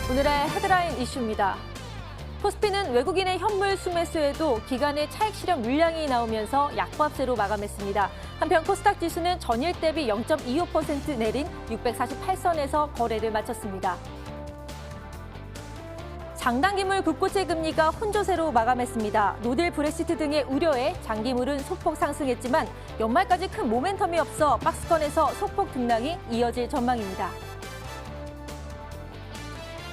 오늘의 헤드라인 이슈입니다. 코스피는 외국인의 현물 수매수에도 기간의 차익 실현 물량이 나오면서 약보합세로 마감했습니다. 한편 코스닥 지수는 전일 대비 0.25% 내린 648선에서 거래를 마쳤습니다. 장단기물 국고채 금리가 혼조세로 마감했습니다. 노딜 브렉시트 등의 우려에 장기물은 소폭 상승했지만 연말까지 큰 모멘텀이 없어 박스권에서 소폭 등락이 이어질 전망입니다.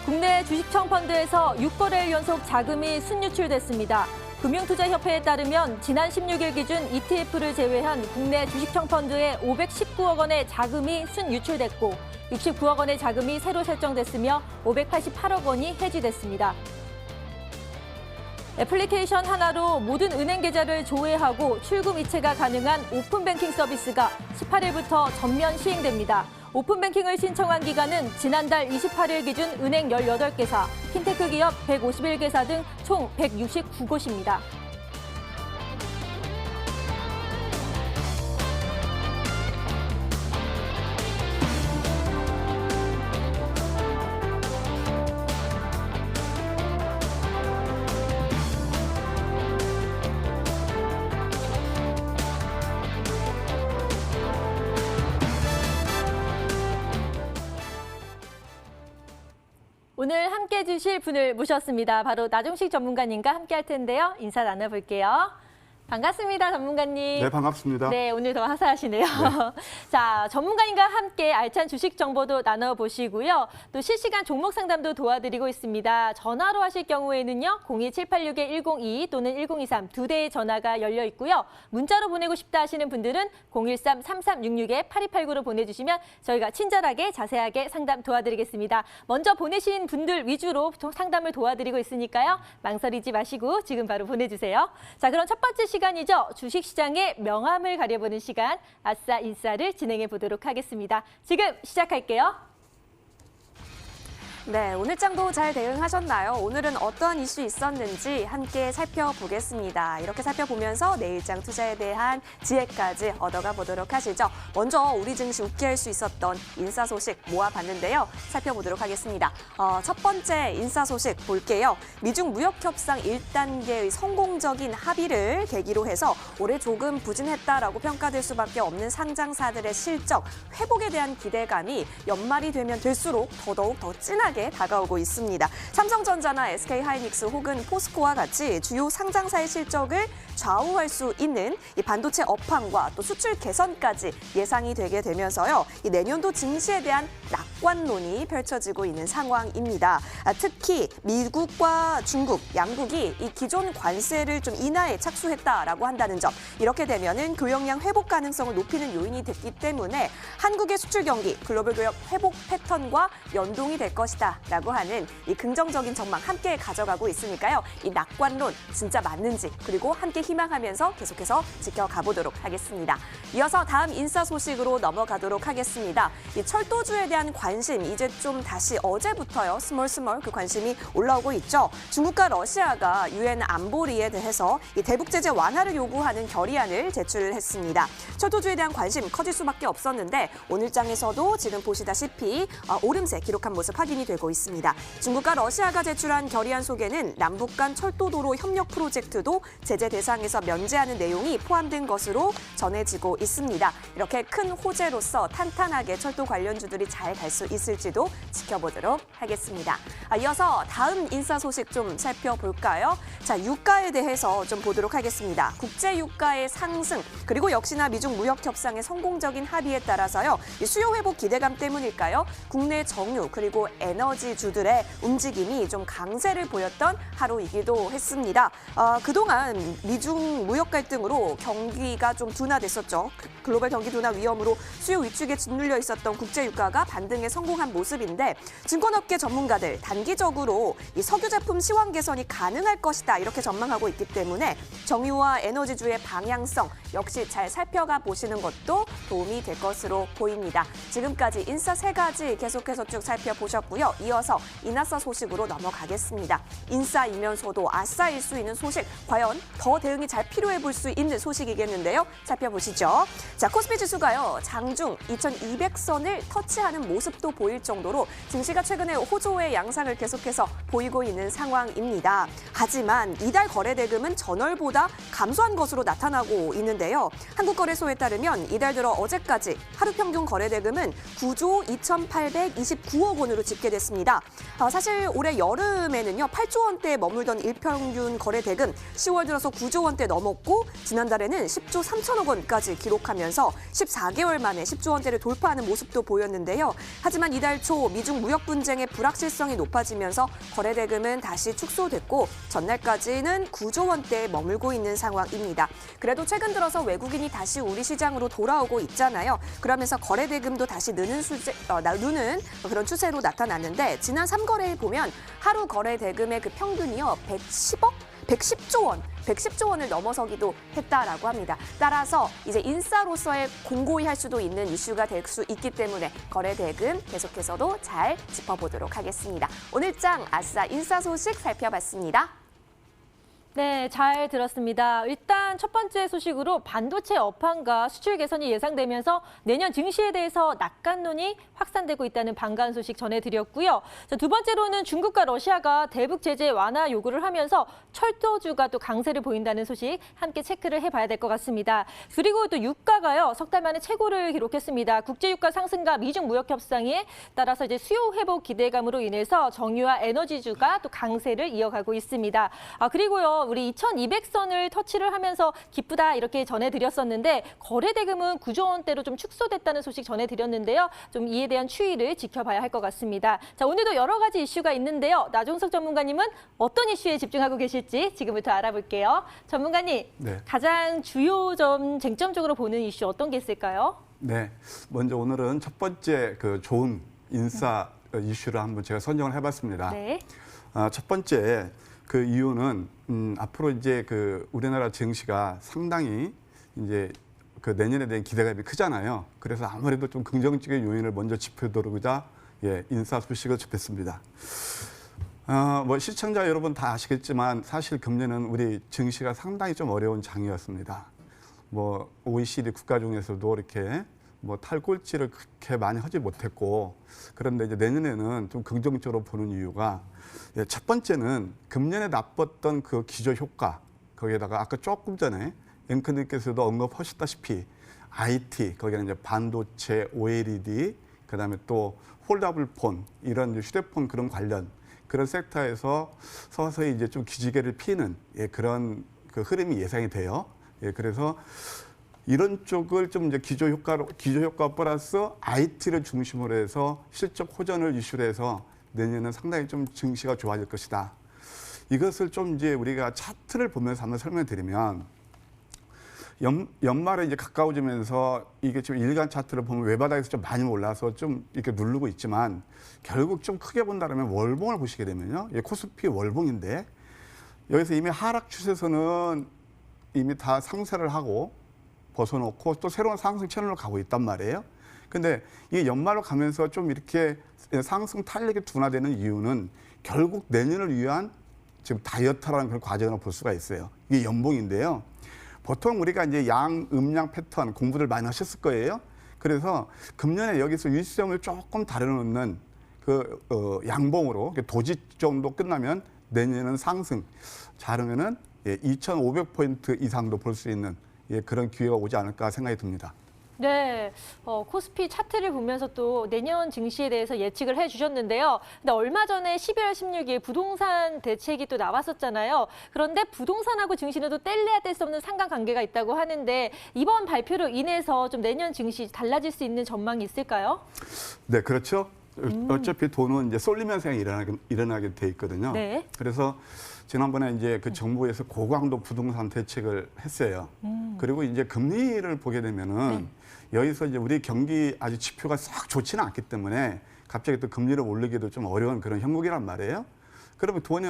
국내 주식청 펀드에서 6거래일 연속 자금이 순유출됐습니다. 금융투자협회에 따르면 지난 16일 기준 ETF를 제외한 국내 주식청 펀드에 519억 원의 자금이 순유출됐고 69억 원의 자금이 새로 설정됐으며 588억 원이 해지됐습니다. 애플리케이션 하나로 모든 은행 계좌를 조회하고 출금 이체가 가능한 오픈뱅킹 서비스가 18일부터 전면 시행됩니다. 오픈뱅킹을 신청한 기간은 지난달 28일 기준 은행 18개사, 핀테크 기업 151개사 등 총 169곳입니다. 오늘 함께해 주실 분을 모셨습니다. 바로 나종식 전문가님과 함께할 텐데요. 인사 나눠볼게요. 반갑습니다, 전문가님. 네, 반갑습니다. 네, 오늘 더 화사하시네요. 네. 자, 전문가님과 함께 알찬 주식 정보도 나눠보시고요. 또 실시간 종목 상담도 도와드리고 있습니다. 전화로 하실 경우에는요. 02786-1022 또는 1023 두 대의 전화가 열려 있고요. 문자로 보내고 싶다 하시는 분들은 013-3366-8289로 보내주시면 저희가 친절하게 자세하게 상담 도와드리겠습니다. 먼저 보내신 분들 위주로 상담을 도와드리고 있으니까요. 망설이지 마시고 지금 바로 보내주세요. 자, 그럼 첫 번째 시간이죠. 주식시장의 명암을 가려보는 시간, 아싸 인싸를 진행해 보도록 하겠습니다. 지금 시작할게요. 네, 오늘 장도 잘 대응하셨나요? 오늘은 어떠한 이슈 있었는지 함께 살펴보겠습니다. 이렇게 살펴보면서 내일장 투자에 대한 지혜까지 얻어가 보도록 하시죠. 먼저 우리 증시 웃게 할 수 있었던 인사 소식 모아봤는데요. 살펴보도록 하겠습니다. 첫 번째 인사 소식 볼게요. 미중 무역협상 1단계의 성공적인 합의를 계기로 해서 올해 조금 부진했다라고 평가될 수밖에 없는 상장사들의 실적, 회복에 대한 기대감이 연말이 되면 될수록 더더욱 더 진하게 다가오고 있습니다. 삼성전자나 SK하이닉스 혹은 포스코와 같이 주요 상장사의 실적을 좌우할 수 있는 이 반도체 업황과 또 수출 개선까지 예상이 되게 되면서요. 이 내년도 증시에 대한 낙관론이 펼쳐지고 있는 상황입니다. 특히 미국과 중국, 양국이 이 기존 관세를 좀 인하에 착수했다라고 한다는 점. 이렇게 되면은 교역량 회복 가능성을 높이는 요인이 됐기 때문에 한국의 수출 경기, 글로벌 교역 회복 패턴과 연동이 될 것이다라고 하는 이 긍정적인 전망 함께 가져가고 있으니까요. 이 낙관론 진짜 맞는지 그리고 함께 희망하면서 계속해서 지켜가 보도록 하겠습니다. 이어서 다음 인사 소식으로 넘어가도록 하겠습니다. 이 철도주에 대한 관심 이제 좀 다시 어제부터요. 스멀스멀 그 관심이 올라오고 있죠. 중국과 러시아가 유엔 안보리에 대해서 이 대북 제재 완화를 요구하는 결의안을 제출했습니다. 철도주에 대한 관심 커질 수밖에 없었는데 오늘 장에서도 지금 보시다시피 오름세 기록한 모습 확인이 되고 있습니다. 중국과 러시아가 제출한 결의안 속에는 남북 간 철도도로 협력 프로젝트도 제재 대상에서 면제하는 내용이 포함된 것으로 전해지고 있습니다. 이렇게 큰 호재로서 탄탄하게 철도 관련주들이 잘 갈 수 있을지도 지켜보도록 하겠습니다. 이어서 다음 인사 소식 좀 살펴볼까요? 자, 유가에 대해서 좀 보도록 하겠습니다. 국제 유가의 상승 그리고 역시나 미중 무역 협상의 성공적인 합의에 따라서요. 이 수요 회복 기대감 때문일까요? 국내 정유 그리고 에너지주들의 움직임이 좀 강세를 보였던 하루이기도 했습니다. 그동안 미중 무역 갈등으로 경기가 좀 둔화됐었죠. 글로벌 경기 둔화 위험으로 수요 위축에 짓눌려 있었던 국제 유가가 반등에 성공한 모습인데 증권업계 전문가들 단기적으로 이 석유 제품 시황 개선이 가능할 것이다 이렇게 전망하고 있기 때문에 정유와 에너지주의 방향성 역시 잘 살펴가 보시는 것도 도움이 될 것으로 보입니다. 지금까지 인사 3가지 계속해서 쭉 살펴보셨고요. 이어서 인아싸 소식으로 넘어가겠습니다. 인싸이면서도 아싸일 수 있는 소식, 과연 더 대응이 잘 필요해 볼 수 있는 소식이겠는데요. 살펴보시죠. 자, 코스피 지수가요. 장중 2200선을 터치하는 모습 모습도 보일 정도로 증시가 최근에 호조의 양상을 계속해서 보이고 있는 상황입니다. 하지만 이달 거래 대금은 전월보다 감소한 것으로 나타나고 있는데요. 한국거래소에 따르면 이달 들어 어제까지 하루 평균 거래 대금은 9조 2,829억 원으로 집계됐습니다. 사실 올해 여름에는요, 8조 원대에 머물던 일평균 거래 대금 10월 들어서 9조 원대 넘었고 지난달에는 10조 3천억 원까지 기록하면서 14개월 만에 10조 원대를 돌파하는 모습도 보였는데요. 하지만 이달 초 미중 무역 분쟁의 불확실성이 높아지면서 거래 대금은 다시 축소됐고 전날까지는 9조 원대에 머물고 있는 상황입니다. 그래도 최근 들어서 외국인이 다시 우리 시장으로 돌아오고 있잖아요. 그러면서 거래 대금도 다시 느는 그런 추세로 나타났는데 지난 3거래일 보면 하루 거래 대금의 그 평균이요 110조 원을 넘어서기도 했다라고 합니다. 따라서 이제 인싸로서의 공고히 할 수도 있는 이슈가 될 수 있기 때문에 거래 대금 계속해서도 잘 짚어보도록 하겠습니다. 오늘장 아싸 인싸 소식 살펴봤습니다. 네, 잘 들었습니다. 일단 첫 번째 소식으로 반도체 업황과 수출 개선이 예상되면서 내년 증시에 대해서 낙관론이 확산되고 있다는 반가운 소식 전해드렸고요. 두 번째로는 중국과 러시아가 대북 제재 완화 요구를 하면서 철도주가 또 강세를 보인다는 소식 함께 체크를 해봐야 될 것 같습니다. 그리고 또 유가가요, 석 달 만에 최고를 기록했습니다. 국제유가 상승과 미중 무역 협상에 따라서 이제 수요 회복 기대감으로 인해서 정유와 에너지주가 또 강세를 이어가고 있습니다. 그리고요, 우리 2,200선을 터치를 하면서 기쁘다 이렇게 전해드렸었는데 거래 대금은 9조 원대로 좀 축소됐다는 소식 전해드렸는데요. 좀 이에 대한 추이를 지켜봐야 할 것 같습니다. 자, 오늘도 여러 가지 이슈가 있는데요. 나종석 전문가님은 어떤 이슈에 집중하고 계실지 지금부터 알아볼게요. 전문가님, 네. 가장 주요 쟁점적으로 보는 이슈 어떤 게 있을까요? 네, 먼저 오늘은 첫 번째 그 좋은 인싸 이슈를 한번 제가 선정을 해봤습니다. 네. 첫 번째 그 이유는 앞으로 이제 그 우리나라 증시가 상당히 이제 그 내년에 대한 기대감이 크잖아요. 그래서 아무래도 좀 긍정적인 요인을 먼저 짚어드리고자 인싸 소식을 접했습니다. 뭐 시청자 여러분 다 아시겠지만 사실 금년은 우리 증시가 상당히 좀 어려운 장이었습니다. 뭐 OECD 국가 중에서도 이렇게 뭐 탈꼴찌를 그렇게 많이 하지 못했고, 그런데 이제 내년에는 좀 긍정적으로 보는 이유가 첫 번째는 금년에 나빴던 그 기저 효과, 거기에다가 아까 조금 전에 앵커님께서도 언급하셨다시피 IT, 거기는 이제 반도체, OLED, 그다음에 또 폴더블 폰, 이런 휴대폰 그런 관련 그런 섹터에서 서서히 이제 좀 기지개를 피는 그런 그 흐름이 예상이 돼요. 그래서 이런 쪽을 좀 이제 기저 효과 플러스 IT를 중심으로 해서 실적 호전을 이슈로 해서 내년은 상당히 좀 증시가 좋아질 것이다. 이것을 좀 이제 우리가 차트를 보면서 한번 설명드리면 연말에 이제 가까워지면서 이게 지금 일간 차트를 보면 외바닥에서 좀 많이 올라서 좀 이렇게 누르고 있지만 결국 좀 크게 본다면 월봉을 보시게 되면요. 코스피 월봉인데 여기서 이미 하락 추세선은 이미 다 상쇄를 하고 벗어놓고 또 새로운 상승 채널로 가고 있단 말이에요. 근데 이 연말로 가면서 좀 이렇게 상승 탄력이 둔화되는 이유는 결국 내년을 위한 지금 다이어트라는 그런 과정을 볼 수가 있어요. 이게 연봉인데요. 보통 우리가 이제 양, 음양 패턴 공부를 많이 하셨을 거예요. 그래서 금년에 여기서 일시점을 조금 다려놓는 그 양봉으로 도지 정도 끝나면 내년은 상승, 자르면은 2,500포인트 이상도 볼 수 있는 그런 기회가 오지 않을까 생각이 듭니다. 네, 코스피 차트를 보면서 또 내년 증시에 대해서 예측을 해주셨는데요. 근데 얼마 전에 12월 16일 부동산 대책이 또 나왔었잖아요. 그런데 부동산하고 증시는 또 뗄래야 뗄 수 없는 상관관계가 있다고 하는데 이번 발표로 인해서 좀 내년 증시 달라질 수 있는 전망이 있을까요? 네, 그렇죠. 어차피 돈은 이제 쏠림 현상이 일어나게 돼 있거든요. 네. 그래서 지난번에 이제 그 정부에서 고강도 부동산 대책을 했어요. 그리고 이제 금리를 보게 되면은 여기서 이제 우리 경기 아주 지표가 싹 좋지는 않기 때문에 갑자기 또 금리를 올리기도 좀 어려운 그런 형국이란 말이에요. 그러면 돈이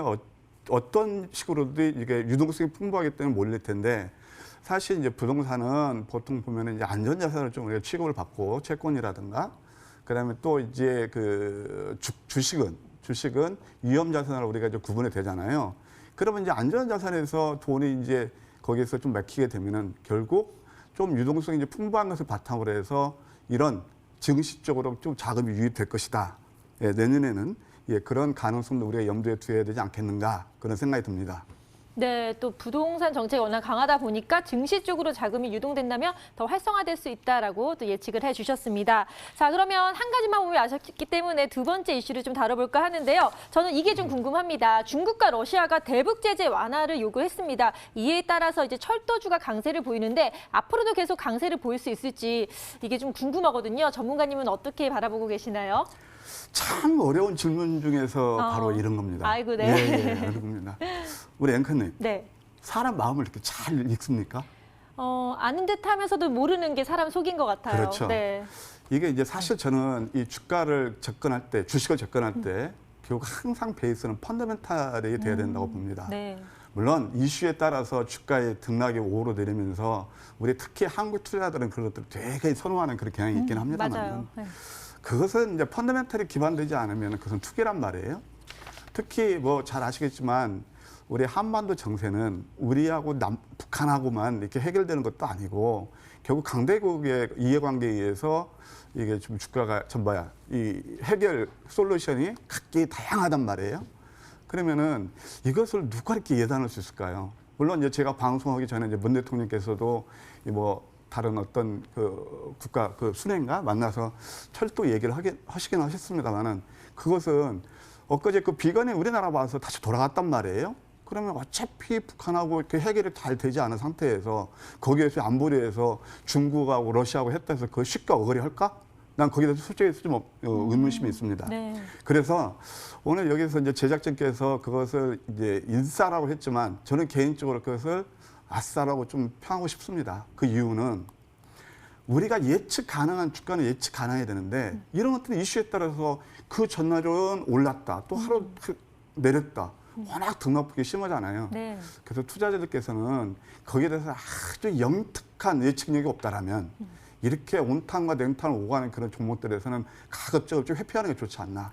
어떤 식으로든 이게 유동성이 풍부하기 때문에 몰릴 텐데 사실 이제 부동산은 보통 보면은 이제 안전자산을 좀 우리가 취급을 받고 채권이라든가 그다음에 또 이제 그 주식은 위험자산으로 우리가 이제 구분이 되잖아요. 그러면 이제 안전자산에서 돈이 이제 거기에서 좀 막히게 되면은 결국 좀 유동성이 이제 풍부한 것을 바탕으로 해서 이런 증시 쪽으로 좀 자금이 유입될 것이다. 예, 내년에는 예, 그런 가능성도 우리가 염두에 두어야 되지 않겠는가 그런 생각이 듭니다. 네, 또 부동산 정책이 워낙 강하다 보니까 증시 쪽으로 자금이 유동된다면 더 활성화될 수 있다라고 또 예측을 해주셨습니다. 자, 그러면 한 가지만 보면 아셨기 때문에 두 번째 이슈를 좀 다뤄볼까 하는데요. 저는 이게 좀 궁금합니다. 중국과 러시아가 대북 제재 완화를 요구했습니다. 이에 따라서 이제 철도주가 강세를 보이는데 앞으로도 계속 강세를 보일 수 있을지 이게 좀 궁금하거든요. 전문가님은 어떻게 바라보고 계시나요? 참 어려운 질문 중에서 바로 이런 겁니다. 아이고, 네. 예, 어려운 겁니다. 우리 앵커님, 네. 사람 마음을 이렇게 잘 읽습니까? 아는 듯 하면서도 모르는 게 사람 속인 것 같아요. 그렇죠. 네. 이게 이제 사실 저는 이 주가를 접근할 때, 주식을 접근할 때 결국 항상 베이스는 펀더멘탈이 돼야 된다고 봅니다. 네. 물론 이슈에 따라서 주가의 등락이 오르내리면서 우리 특히 한국 투자자들은 그런 것들을 되게 선호하는 그런 경향이 있긴 맞아요. 합니다만 네. 그것은 이제 펀더멘털이 기반되지 않으면 그것은 투기란 말이에요. 특히 뭐 잘 아시겠지만 우리 한반도 정세는 우리하고 북한하고만 이렇게 해결되는 것도 아니고 결국 강대국의 이해관계에 의해서 이게 좀 주가가 이 해결 솔루션이 각기 다양하단 말이에요. 그러면은 이것을 누가 이렇게 예단할 수 있을까요? 물론 이제 제가 방송하기 전에 이제 문 대통령께서도 뭐 다른 어떤 그 국가 그 수뇌인가 만나서 철도 얘기를 하시긴 하셨습니다만은 그것은 엊그제 그 비건이 우리나라 와서 다시 돌아갔단 말이에요. 그러면 어차피 북한하고 이렇게 해결이 잘 되지 않은 상태에서 거기에서 안보리에서 중국하고 러시아하고 했다 해서 그걸 쉽게 어거리 할까? 난 거기에 대해서 솔직히 좀 의문심이 있습니다. 네. 그래서 오늘 여기서 이제 제작진께서 그것을 이제 인싸라고 했지만 저는 개인적으로 그것을 아싸라고 좀 평하고 싶습니다. 그 이유는 우리가 예측 가능한 주가는 예측 가능해야 되는데 이런 것들이 이슈에 따라서 그 전날은 올랐다. 또 하루 내렸다. 워낙 등락폭이 심하잖아요. 네. 그래서 투자자들께서는 거기에 대해서 아주 영특한 예측력이 없다라면 이렇게 온탕과 냉탕을 오가는 그런 종목들에서는 가급적 좀 회피하는 게 좋지 않나.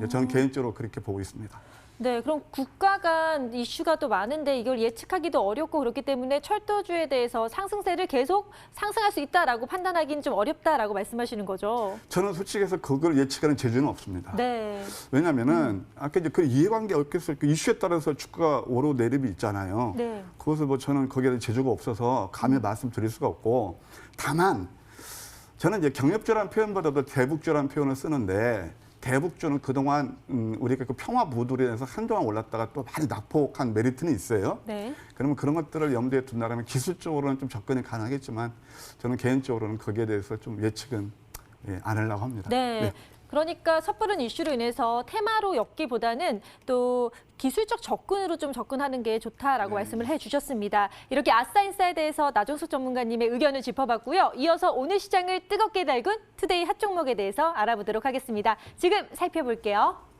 저는 개인적으로 그렇게 보고 있습니다. 네, 그럼 국가 간 이슈가 또 많은데 이걸 예측하기도 어렵고 그렇기 때문에 철도주에 대해서 상승세를 계속 상승할 수 있다라고 판단하기는 좀 어렵다라고 말씀하시는 거죠. 저는 솔직히 해서 그걸 예측하는 재주는 없습니다. 네. 왜냐하면은 아까 이제 그 이해관계 없겠어요. 그 이슈에 따라서 주가 오르내림이 있잖아요. 네. 그것을 뭐 저는 거기에 대해 재주가 없어서 감히 말씀드릴 수가 없고 다만 저는 이제 경협주라는 표현보다도 대북주라는 표현을 쓰는데 대북주는 그동안 우리가 그 평화 무드로 인해서 한동안 올랐다가 또 많이 낙폭한 메리트는 있어요. 네. 그러면 그런 것들을 염두에 둔다면 기술적으로는 좀 접근이 가능하겠지만 저는 개인적으로는 거기에 대해서 좀 예측은 안 하려고 합니다. 네. 그러니까 섣부른 이슈로 인해서 테마로 엮기보다는 또 기술적 접근으로 좀 접근하는 게 좋다라고 말씀을 해주셨습니다. 이렇게 아싸인사에 대해서 나종석 전문가님의 의견을 짚어봤고요. 이어서 오늘 시장을 뜨겁게 달군 투데이 핫 종목에 대해서 알아보도록 하겠습니다. 지금 살펴볼게요.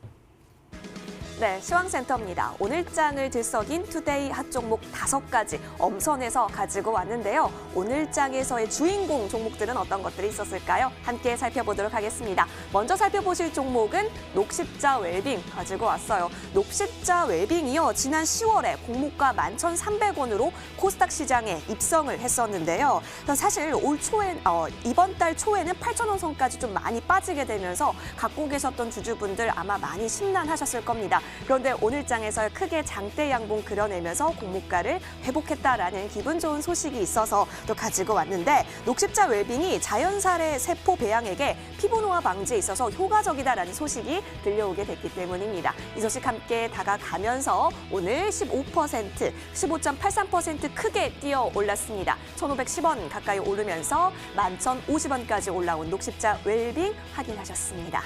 네, 시황센터입니다. 오늘장을 들썩인 투데이 핫 종목 5가지 엄선해서 가지고 왔는데요. 오늘장에서의 주인공 종목들은 어떤 것들이 있었을까요? 함께 살펴보도록 하겠습니다. 먼저 살펴보실 종목은 녹십자 웰빙 가지고 왔어요. 녹십자 웰빙이요. 지난 10월에 공모가 11,300원으로 코스닥 시장에 입성을 했었는데요. 사실 이번 달 초에는 8,000원 선까지 좀 많이 빠지게 되면서 갖고 계셨던 주주분들 아마 많이 심란하셨을 겁니다. 그런데 오늘장에서 크게 장대 양봉 그려내면서 공모가를 회복했다라는 기분 좋은 소식이 있어서 또 가지고 왔는데 녹십자 웰빙이 자연살의 세포 배양액에 피부 노화 방지에 있어서 효과적이다라는 소식이 들려오게 됐기 때문입니다. 이 소식 함께 다가가면서 오늘 15.83% 크게 뛰어 올랐습니다. 1,510원 가까이 오르면서 11,050원까지 올라온 녹십자 웰빙 확인하셨습니다.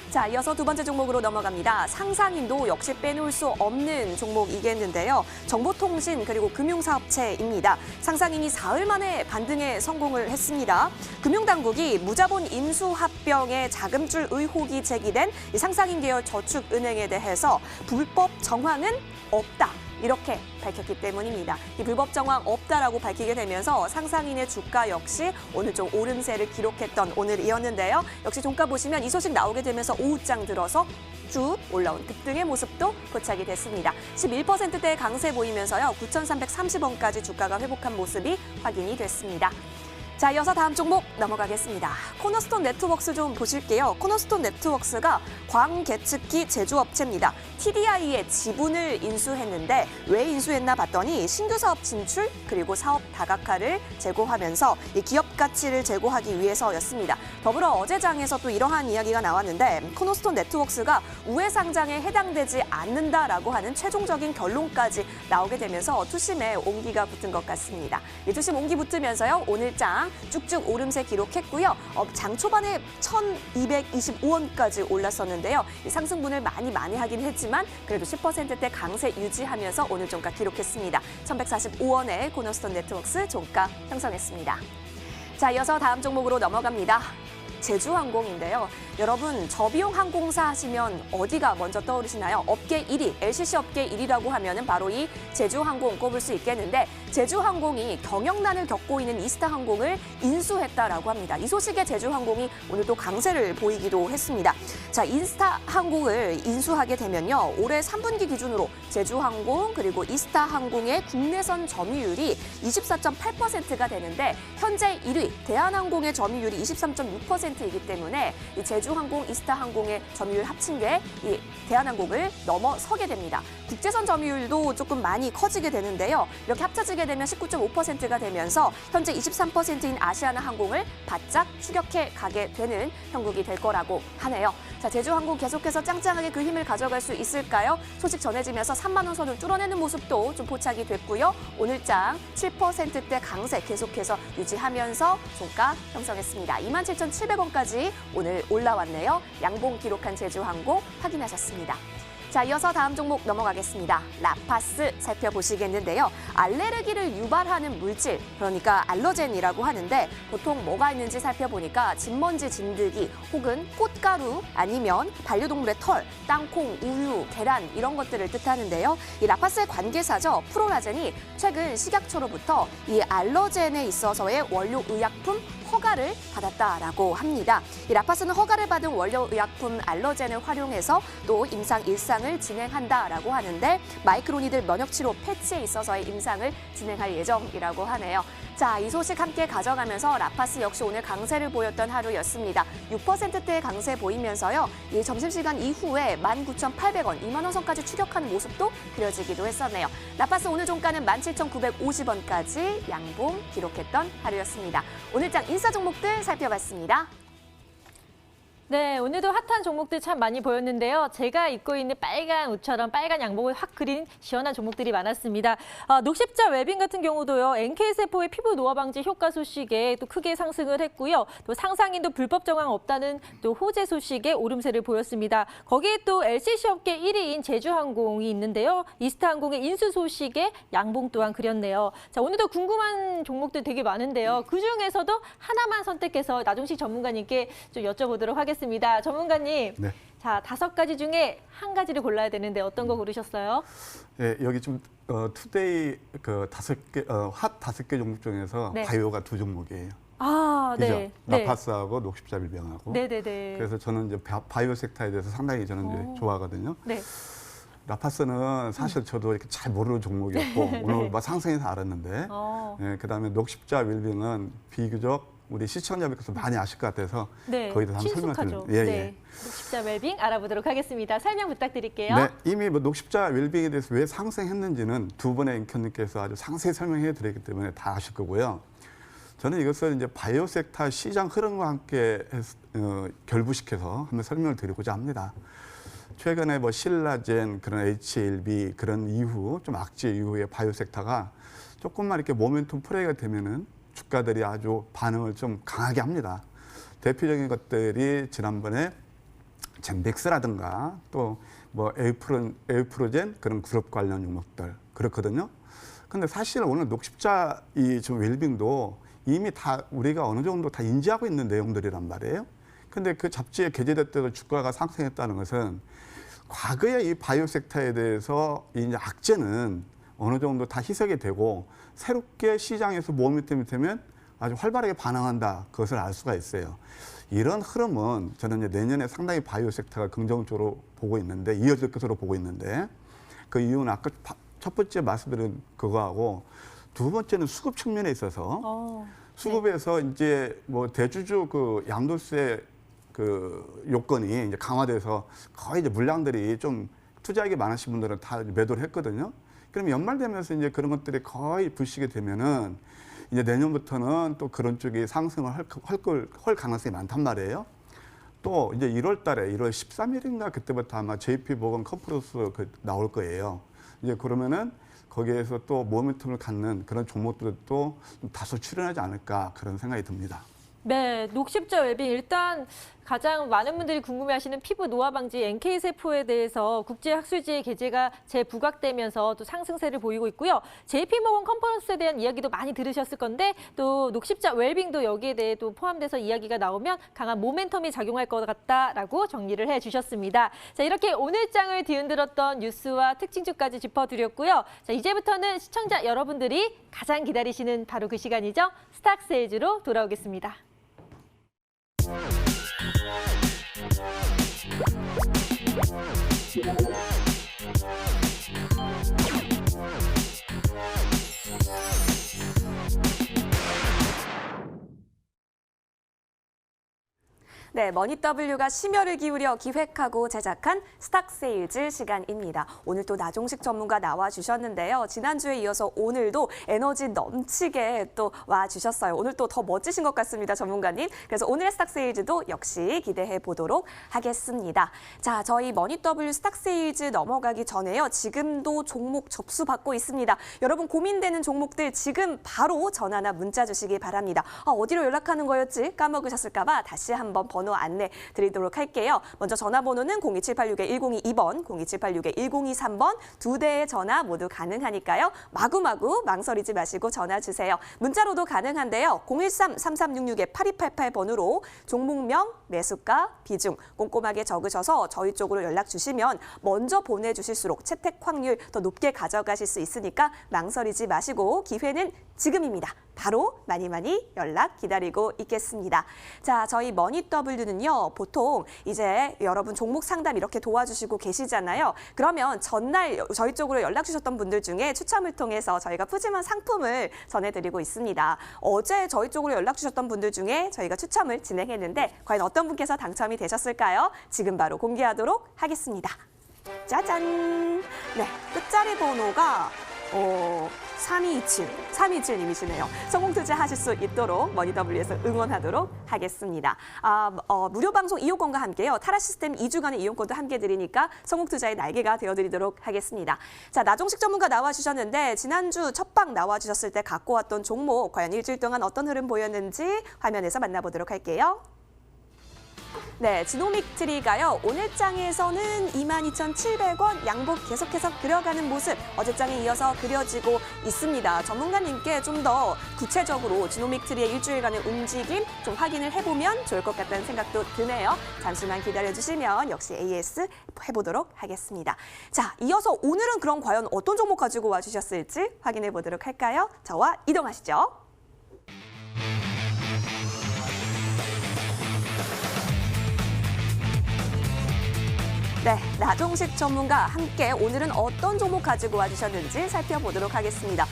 자, 이어서 두 번째 종목으로 넘어갑니다. 상상인도 역시 빼놓을 수 없는 종목이겠는데요. 정보통신 그리고 금융사업체입니다. 상상인이 사흘 만에 반등에 성공을 했습니다. 금융당국이 무자본 인수합병에 자금줄 의혹이 제기된 이 상상인 계열 저축은행에 대해서 불법 정황은 없다. 이렇게 밝혔기 때문입니다. 이 불법 정황 없다라고 밝히게 되면서 상상인의 주가 역시 오늘 좀 오름세를 기록했던 오늘이었는데요. 역시 종가 보시면 이 소식 나오게 되면서 오후장 들어서 쭉 올라온 급등의 모습도 포착이 됐습니다. 11%대의 강세 보이면서요. 9,330원까지 주가가 회복한 모습이 확인이 됐습니다. 자, 이어서 다음 종목 넘어가겠습니다. 코너스톤 네트워크스 좀 보실게요. 코너스톤 네트워크스가 광계측기 제조업체입니다. TDI의 지분을 인수했는데 왜 인수했나 봤더니 신규 사업 진출 그리고 사업 다각화를 제고하면서 이 기업 가치를 제고하기 위해서였습니다. 더불어 어제 장에서 또 이러한 이야기가 나왔는데 코너스톤 네트워크스가 우회 상장에 해당되지 않는다라고 하는 최종적인 결론까지 나오게 되면서 투심에 온기가 붙은 것 같습니다. 이 투심 온기 붙으면서요. 오늘 장 쭉쭉 오름세 기록했고요. 장 초반에 1,225원까지 올랐었는데요. 이 상승분을 많이 하긴 했지만 그래도 10%대 강세 유지하면서 오늘 종가 기록했습니다. 1,145원에 코너스톤 네트워크스 종가 형성했습니다. 자, 이어서 다음 종목으로 넘어갑니다. 제주항공인데요. 여러분, 저비용 항공사 하시면 어디가 먼저 떠오르시나요? 업계 1위, LCC 업계 1위라고 하면은 바로 이 제주항공 꼽을 수 있겠는데 제주항공이 경영난을 겪고 있는 이스타항공을 인수했다라고 합니다. 이 소식에 제주항공이 오늘도 강세를 보이기도 했습니다. 자, 이스타항공을 인수하게 되면요. 올해 3분기 기준으로 제주항공 그리고 이스타항공의 국내선 점유율이 24.8%가 되는데 현재 1위 대한항공의 점유율이 23.6%이기 때문에 이 제주항공, 이스타항공의 점유율 합친 게 이 대한항공을 넘어서게 됩니다. 국제선 점유율도 조금 많이 커지게 되는데요. 이렇게 합쳐지게 되면 19.5%가 되면서 현재 23%인 아시아나항공을 바짝 추격해 가게 되는 형국이 될 거라고 하네요. 자, 제주항공 계속해서 짱짱하게 그 힘을 가져갈 수 있을까요? 소식 전해지면서 3만 원 선을 뚫어내는 모습도 좀 포착이 됐고요. 오늘 장 7%대 강세 계속해서 유지하면서 종가 형성했습니다. 27,700원까지 오늘 올라왔네요. 양봉 기록한 제주항공 확인하셨습니다. 자, 이어서 다음 종목 넘어가겠습니다. 라파스 살펴보시겠는데요. 알레르기를 유발하는 물질, 그러니까 알러젠이라고 하는데 보통 뭐가 있는지 살펴보니까 진먼지 진드기 혹은 꽃가루 아니면 반려동물의 털, 땅콩, 우유, 계란 이런 것들을 뜻하는데요. 이 라파스의 관계사죠. 프로라젠이 최근 식약처로부터 이 알러젠에 있어서의 원료 의약품 허가를 받았다라고 합니다. 이 라파스는 허가를 받은 원료 의약품 알러젠을 활용해서 또 임상 일상을 진행한다라고 하는데 마이크로니들 면역치료 패치에 있어서의 임상을 진행할 예정이라고 하네요. 자, 이 소식 함께 가져가면서 라파스 역시 오늘 강세를 보였던 하루였습니다. 6%대의 강세 보이면서요. 이 점심시간 이후에 19,800원, 2만 원 선까지 추격하는 모습도 그려지기도 했었네요. 라파스 오늘 종가는 17,950원까지 양봉 기록했던 하루였습니다. 오늘 장 인사 종목들 살펴봤습니다. 네, 오늘도 핫한 종목들 참 많이 보였는데요. 제가 입고 있는 빨간 옷처럼 빨간 양복을 확 그린 시원한 종목들이 많았습니다. 녹십자 웰빙 같은 경우도요. NK세포의 피부 노화 방지 효과 소식에 또 크게 상승을 했고요. 또 상상인도 불법 정황 없다는 또 호재 소식에 오름세를 보였습니다. 거기에 또 LCC 업계 1위인 제주항공이 있는데요. 이스타항공의 인수 소식에 양봉 또한 그렸네요. 자, 오늘도 궁금한 종목들 되게 많은데요. 그중에서도 하나만 선택해서 나종식 전문가님께 좀 여쭤보도록 하겠습니다. 전문가님, 네. 자, 5가지 중에 한 가지를 골라야 되는데 어떤 거 고르셨어요? 네, 여기 좀 투데이 그 5개 핫 5개 종목 중에서 네. 바이오가 2 종목이에요. 아, 그죠? 네. 라파스하고 녹십자밀병하고. 네네네. 그래서 저는 이제 바이오 섹터에 대해서 상당히 저는 이제 좋아하거든요. 네. 라파스는 사실 저도 이렇게 잘 모르는 종목이었고 오늘 막 상승해서 알았는데, 예, 그다음에 녹십자 웰빙은 비교적 우리 시청자분께서 많이 아실 것 같아서 네. 거기다 한번 친숙하죠. 설명드릴게요. 네. 녹십자 웰빙 알아보도록 하겠습니다. 설명 부탁드릴게요. 네, 이미 뭐 녹십자 웰빙에 대해서 왜 상승했는지는 두 분의 앵커님께서 아주 상세히 설명해 드렸기 때문에 다 아실 거고요. 저는 이것을 이제 바이오 섹터 시장 흐름과 함께 결부시켜서 한번 설명을 드리고자 합니다. 최근에 뭐 신라젠, 그런 HLB 그런 이후 좀 악재 이후에 바이오 섹터가 조금만 이렇게 모멘텀 플레이가 되면은 주가들이 아주 반응을 좀 강하게 합니다. 대표적인 것들이 지난번에 젠백스라든가 또 뭐 에우프로젠 그런 그룹 관련 종목들 그렇거든요. 근데 사실 오늘 녹십자 이 좀 웰빙도 이미 다 우리가 어느 정도 다 인지하고 있는 내용들이란 말이에요. 근데 그 잡지에 게재됐다고 주가가 상승했다는 것은 과거에 이 바이오 섹터에 대해서 이 악재는 어느 정도 다 희석이 되고 새롭게 시장에서 모멘텀이 되면 아주 활발하게 반응한다. 그것을 알 수가 있어요. 이런 흐름은 저는 이제 내년에 상당히 바이오 섹터가 긍정적으로 보고 있는데 이어질 것으로 보고 있는데 그 이유는 아까 첫 번째 말씀드린 그거하고 두 번째는 수급 측면에 있어서 수급에서 이제 뭐 대주주 그 양도세 그 요건이 이제 강화돼서 거의 이제 물량들이 좀 투자액이 많으신 분들은 다 매도를 했거든요. 그럼 연말 되면서 이제 그런 것들이 거의 부식이 되면은 이제 내년부터는 또 그런 쪽이 상승을 할 가능성이 많단 말이에요. 또 이제 1월 달에 1월 13일인가 그때부터 아마 JP모건 컨퍼런스 나올 거예요. 이제 그러면은 거기에서 또 모멘텀을 갖는 그런 종목들도 다소 출현하지 않을까 그런 생각이 듭니다. 네, 녹십자 웰빙 일단 가장 많은 분들이 궁금해하시는 피부 노화 방지 NK세포에 대해서 국제학술지의 게재가 재부각되면서 또 상승세를 보이고 있고요. JP모건 컨퍼런스에 대한 이야기도 많이 들으셨을 건데 또 녹십자 웰빙도 여기에 대해 또 포함돼서 이야기가 나오면 강한 모멘텀이 작용할 것 같다라고 정리를 해주셨습니다. 자, 이렇게 오늘 장을 뒤흔들었던 뉴스와 특징주까지 짚어드렸고요. 자, 이제부터는 시청자 여러분들이 가장 기다리시는 바로 그 시간이죠. 스탁세일즈로 돌아오겠습니다. 네, 머니W가 심혈을 기울여 기획하고 제작한 스탁세일즈 시간입니다. 오늘 또 나종식 전문가 나와주셨는데요. 지난주에 이어서 오늘도 에너지 넘치게 또 와주셨어요. 오늘 또 더 멋지신 것 같습니다, 전문가님. 그래서 오늘의 스탁세일즈도 역시 기대해 보도록 하겠습니다. 자, 저희 머니W 스탁세일즈 넘어가기 전에요. 지금도 종목 접수 받고 있습니다. 여러분 고민되는 종목들 지금 바로 전화나 문자 주시기 바랍니다. 어디로 연락하는 거였지? 까먹으셨을까 봐 다시 한번 번호 안내 드리도록 할게요. 먼저 전화번호는 02786-1022번, 02786-1023번 두 대의 전화 모두 가능하니까요. 마구마구 망설이지 마시고 전화 주세요. 문자로도 가능한데요. 013-3366-8288번으로 종목명, 매수가, 비중 꼼꼼하게 적으셔서 저희 쪽으로 연락 주시면 먼저 보내주실수록 채택 확률 더 높게 가져가실 수 있으니까 망설이지 마시고 기회는 지금입니다. 바로 많이 연락 기다리고 있겠습니다. 자, 저희 머니W는요. 보통 이제 여러분 종목 상담 이렇게 도와주시고 계시잖아요. 그러면 전날 저희 쪽으로 연락 주셨던 분들 중에 추첨을 통해서 저희가 푸짐한 상품을 전해드리고 있습니다. 어제 저희 쪽으로 연락 주셨던 분들 중에 저희가 추첨을 진행했는데 과연 어떤 분께서 당첨이 되셨을까요? 지금 바로 공개하도록 하겠습니다. 짜잔! 네, 끝자리 번호가 3227님이시네요. 성공 투자하실 수 있도록 머니W에서 응원하도록 하겠습니다. 무료 방송 이용권과 함께요. 타라 시스템 2주간의 이용권도 함께 드리니까 성공 투자의 날개가 되어드리도록 하겠습니다. 자, 나종식 전문가 나와주셨는데 지난주 첫방 나와주셨을 때 갖고 왔던 종목 과연 일주일 동안 어떤 흐름 보였는지 화면에서 만나보도록 할게요. 네, 지노믹트리가요. 오늘 장에서는 22,700원 양복 계속해서 그려가는 모습 어제 장에 이어서 그려지고 있습니다. 전문가님께 좀 더 구체적으로 지노믹트리의 일주일간의 움직임 좀 확인을 해보면 좋을 것 같다는 생각도 드네요. 잠시만 기다려주시면 역시 AS 해보도록 하겠습니다. 자, 이어서 오늘은 그럼 과연 어떤 종목 가지고 와주셨을지 확인해 보도록 할까요? 저와 이동하시죠. 네, 나종식 전문가 함께 오늘은 어떤 종목 가지고 와주셨는지 살펴보도록 하겠습니다.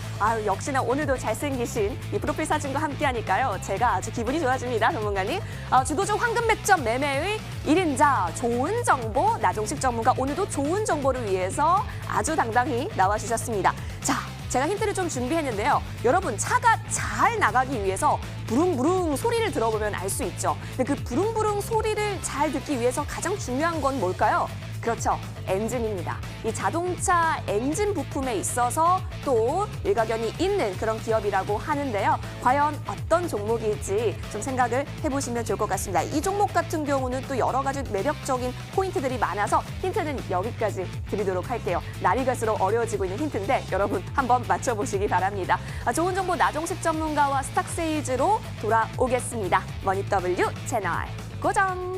역시나 오늘도 잘생기신 이 프로필 사진과 함께 하니까요. 제가 아주 기분이 좋아집니다, 전문가님. 주도주 황금 맥점 매매의 1인자 좋은 정보 나종식 전문가 오늘도 좋은 정보를 위해서 아주 당당히 나와주셨습니다. 자, 제가 힌트를 좀 준비했는데요. 여러분 차가 잘 나가기 위해서 부릉부릉 소리를 들어보면 알 수 있죠. 근데 그 부릉부릉 소리를 잘 듣기 위해서 가장 중요한 건 뭘까요? 그렇죠. 엔진입니다. 이 자동차 엔진 부품에 있어서 또 일가견이 있는 그런 기업이라고 하는데요. 과연 어떤 종목일지 좀 생각을 해보시면 좋을 것 같습니다. 이 종목 같은 경우는 또 여러 가지 매력적인 포인트들이 많아서 힌트는 여기까지 드리도록 할게요. 날이 갈수록 어려워지고 있는 힌트인데 여러분 한번 맞춰보시기 바랍니다. 좋은 정보 나종식 전문가와 스탁세일즈로 돌아오겠습니다. 머니W 채널 고정!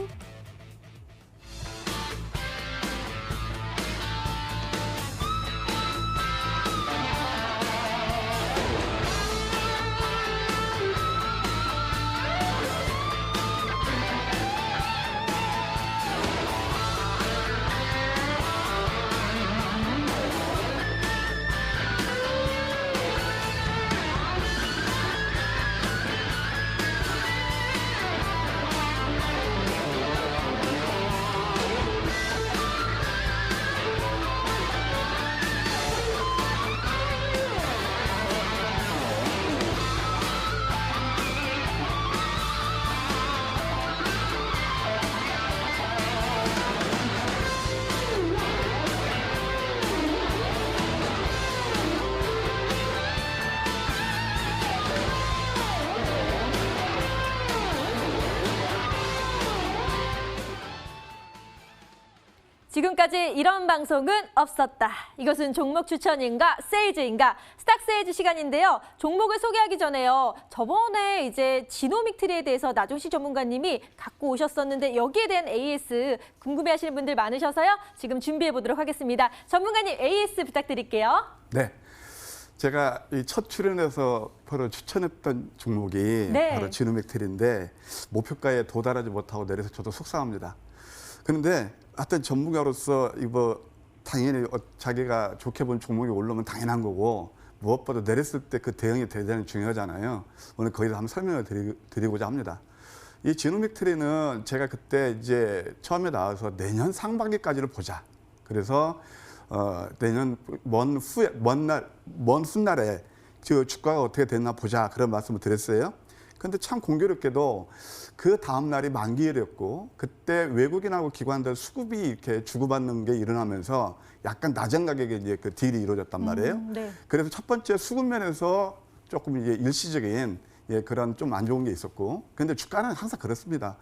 지금까지 이런 방송은 없었다. 이것은 종목 추천인가 세이즈인가 스탁 세이즈 시간인데요. 종목을 소개하기 전에요. 저번에 이제 지노믹 트리에 대해서 나종식 전문가님이 갖고 오셨었는데 여기에 대한 AS 궁금해하시는 분들 많으셔서요. 지금 준비해 보도록 하겠습니다. 전문가님 AS 부탁드릴게요. 네. 제가 이 첫 출연에서 바로 추천했던 종목이 네. 바로 지노믹 트리인데 목표가에 도달하지 못하고 내려서 저도 속상합니다. 그런데 어떤 전문가로서 이거 당연히 자기가 좋게 본 종목이 올라오면 당연한 거고 무엇보다 내렸을 때 그 대응이 대단히 중요하잖아요. 오늘 거기서 한번 설명을 드리고자 합니다. 이 지노믹 트리는 제가 그때 이제 처음에 나와서 내년 상반기까지를 보자. 그래서 내년 먼 훗날에 주가가 어떻게 됐나 보자 그런 말씀을 드렸어요. 근데 참 공교롭게도 그 다음 날이 만기일이었고 그때 외국인하고 기관들 수급이 이렇게 주고받는 게 일어나면서 약간 낮은 가격에 이제 그 딜이 이루어졌단 말이에요. 네. 그래서 첫 번째 수급 면에서 조금 이제 일시적인 그런 좀 안 좋은 게 있었고, 근데 주가는 항상 그렇습니다.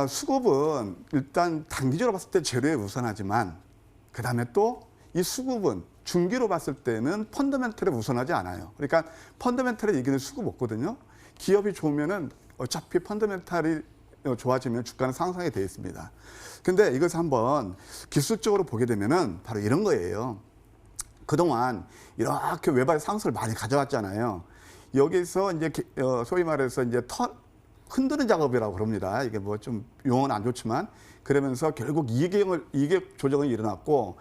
수급은 일단 단기적으로 봤을 때 재료에 우선하지만 그 다음에 또 이 수급은 중기로 봤을 때는 펀더멘털에 우선하지 않아요. 그러니까 펀더멘털에 이기는 수급 없거든요. 기업이 좋으면은 어차피 펀더멘털이 좋아지면 주가는 상승이 되어 있습니다. 근데 이것을 한번 기술적으로 보게 되면은 바로 이런 거예요. 그동안 이렇게 외발 상승을 많이 가져왔잖아요. 여기서 이제 소위 말해서 이제 흔드는 작업이라고 그럽니다. 이게 뭐 좀 용어는 안 좋지만 그러면서 결국 이익 조정이 일어났고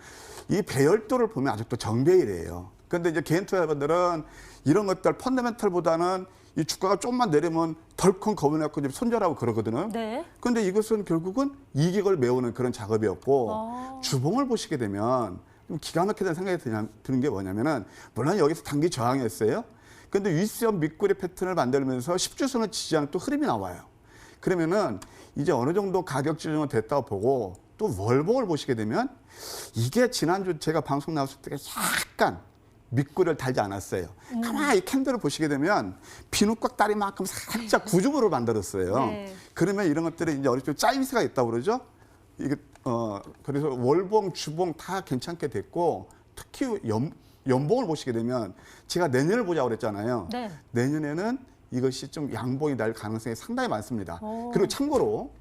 이 배열도를 보면 아직도 정배율이에요. 그런데 이제 개인 투자자분들은 이런 것들 펀더멘털보다는 이 주가가 좀만 내리면 덜컹 겁을 내고 이제 손절하고 그러거든요. 네. 그런데 이것은 결국은 이익을 메우는 그런 작업이었고 주봉을 보시게 되면 좀 기가 막히다는 생각이 드는 게 뭐냐면은 물론 여기서 단기 저항이었어요. 그런데 윗선 밑꼬리 패턴을 만들면서 10주선을 지지하는 또 흐름이 나와요. 그러면은 이제 어느 정도 가격 지정은 됐다고 보고 또 월봉을 보시게 되면 이게 지난주 제가 방송 나왔을 때 약간 밑꼬리를 달지 않았어요. 가만히 이 캔들을 보시게 되면 비누꽉 다리만큼 살짝 구조물을 만들었어요. 네. 그러면 이런 것들이 이제 어느 정도 짜임새가 있다고 그러죠. 이게 그래서 월봉, 주봉 다 괜찮게 됐고 특히 연봉을 보시게 되면 제가 내년을 보자고 그랬잖아요. 네. 내년에는 이것이 좀 양봉이 날 가능성이 상당히 많습니다. 그리고 참고로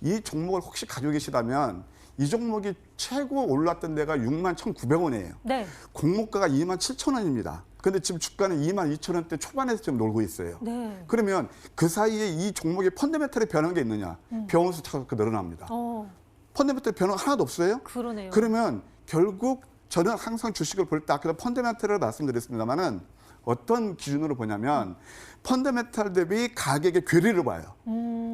이 종목을 혹시 가지고 계시다면 이 종목이 최고 올랐던 데가 61,900원이에요. 네. 공모가가 27,000원입니다. 근데 지금 주가는 22,000원대 초반에서 지금 놀고 있어요. 네. 그러면 그 사이에 이 종목의 펀더멘털이 변한 게 있느냐? 병원수 차가 늘어납니다. 펀더멘털 변화가 하나도 없어요? 그러네요. 그러면 결국 저는 항상 주식을 볼 때 아까도 펀더멘털을 말씀드렸습니다만은 어떤 기준으로 보냐면 펀더멘털 대비 가격의 괴리를 봐요.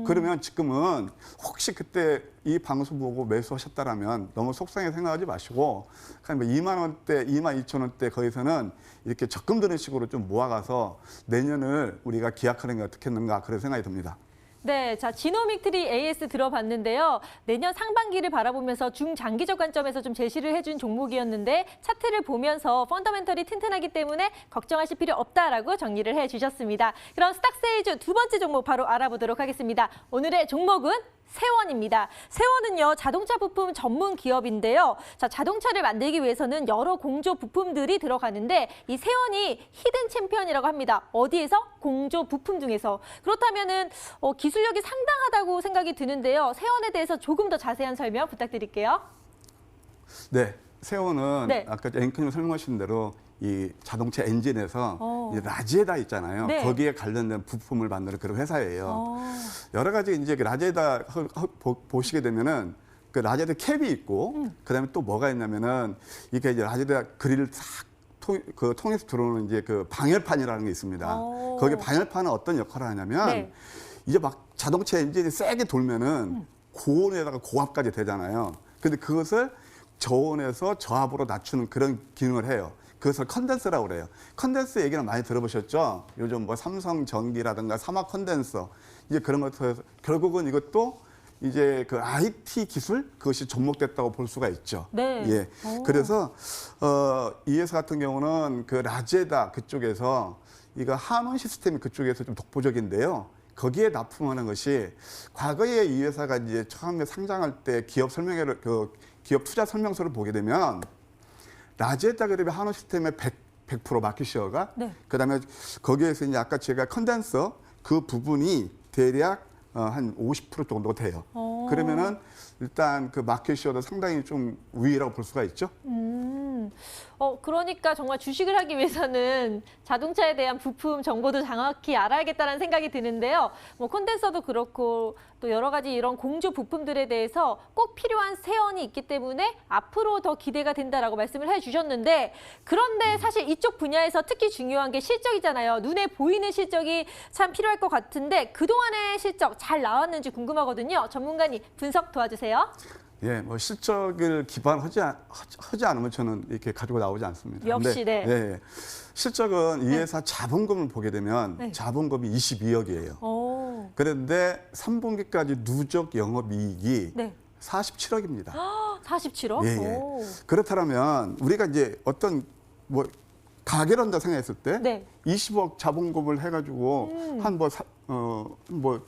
그러면 지금은 혹시 그때 이 방송 보고 매수하셨다라면 너무 속상하게 생각하지 마시고 그냥 2만 원대, 2만 2천 원대 거기서는 이렇게 적금 드는 식으로 좀 모아가서 내년을 우리가 기약하는 게 어떻겠는가 그런 생각이 듭니다. 네, 자 지노믹 트리 AS 들어봤는데요. 내년 상반기를 바라보면서 중장기적 관점에서 좀 제시를 해준 종목이었는데 차트를 보면서 펀더멘털이 튼튼하기 때문에 걱정하실 필요 없다라고 정리를 해주셨습니다. 그럼 스탁세이즈 두 번째 종목 바로 알아보도록 하겠습니다. 오늘의 종목은 세원입니다. 세원은요 자동차 부품 전문 기업인데요. 자 자동차를 만들기 위해서는 여러 공조 부품들이 들어가는데 이 세원이 히든 챔피언이라고 합니다. 어디에서? 공조 부품 중에서. 그렇다면은 기술력이 상당하다고 생각이 드는데요. 세원에 대해서 조금 더 자세한 설명 부탁드릴게요. 네, 세원은 네. 아까 앵커님 설명하신 대로 이 자동차 엔진에서 이 라제다 있잖아요. 네. 거기에 관련된 부품을 만드는 그런 회사예요. 여러 가지 이제 그 라제다 보시게 되면은 그 라제다 캡이 있고 그다음에 또 뭐가 있냐면은 이게 이제 라제다 그릴을 싹 통해서 들어오는 이제 그 방열판이라는 게 있습니다. 거기 방열판은 어떤 역할을 하냐면 네. 이제 막 자동차 엔진이 세게 돌면은 고온에다가 고압까지 되잖아요. 근데 그것을 저온에서 저압으로 낮추는 그런 기능을 해요. 그것을 컨덴서라고 그래요. 컨덴서 얘기는 많이 들어보셨죠? 요즘 뭐 삼성 전기라든가 삼화 컨덴서 이제 그런 것들 결국은 이것도 이제 그 IT 기술 그것이 접목됐다고 볼 수가 있죠. 네. 예. 그래서 이 회사 같은 경우는 그 라제다 그쪽에서 이거 한원 시스템이 그쪽에서 좀 독보적인데요. 거기에 납품하는 것이 과거에 이 회사가 이제 처음에 상장할 때 기업 설명회를 기업 투자 설명서를 보게 되면 라제타 그룹의 한우 시스템의 100% 마켓시어가 네. 그다음에 거기에서 이제 아까 제가 컨덴서 그 부분이 대략 한 50% 정도 돼요. 그러면은 일단 그 마켓시어도 상당히 좀 우위라고 볼 수가 있죠. 그러니까 정말 주식을 하기 위해서는 자동차에 대한 부품 정보도 정확히 알아야겠다는 생각이 드는데요. 뭐 콘덴서도 그렇고 또 여러 가지 이런 공조 부품들에 대해서 꼭 필요한 세원이 있기 때문에 앞으로 더 기대가 된다라고 말씀을 해주셨는데 그런데 사실 이쪽 분야에서 특히 중요한 게 실적이잖아요. 눈에 보이는 실적이 참 필요할 것 같은데 그동안의 실적 잘 나왔는지 궁금하거든요. 전문가님 분석 도와주세요. 예, 뭐 실적을 기반하지 않으면 저는 이렇게 가지고 나오지 않습니다. 역시, 근데, 네. 예, 실적은 이 회사 자본금을 보게 되면 네. 자본금이 22억이에요. 그런데 3분기까지 누적 영업이익이 네. 47억입니다. 47억? 예, 예. 그렇다면 우리가 이제 어떤 뭐 가게를 한다 생각했을 때 네. 20억 자본금을 해가지고 한 뭐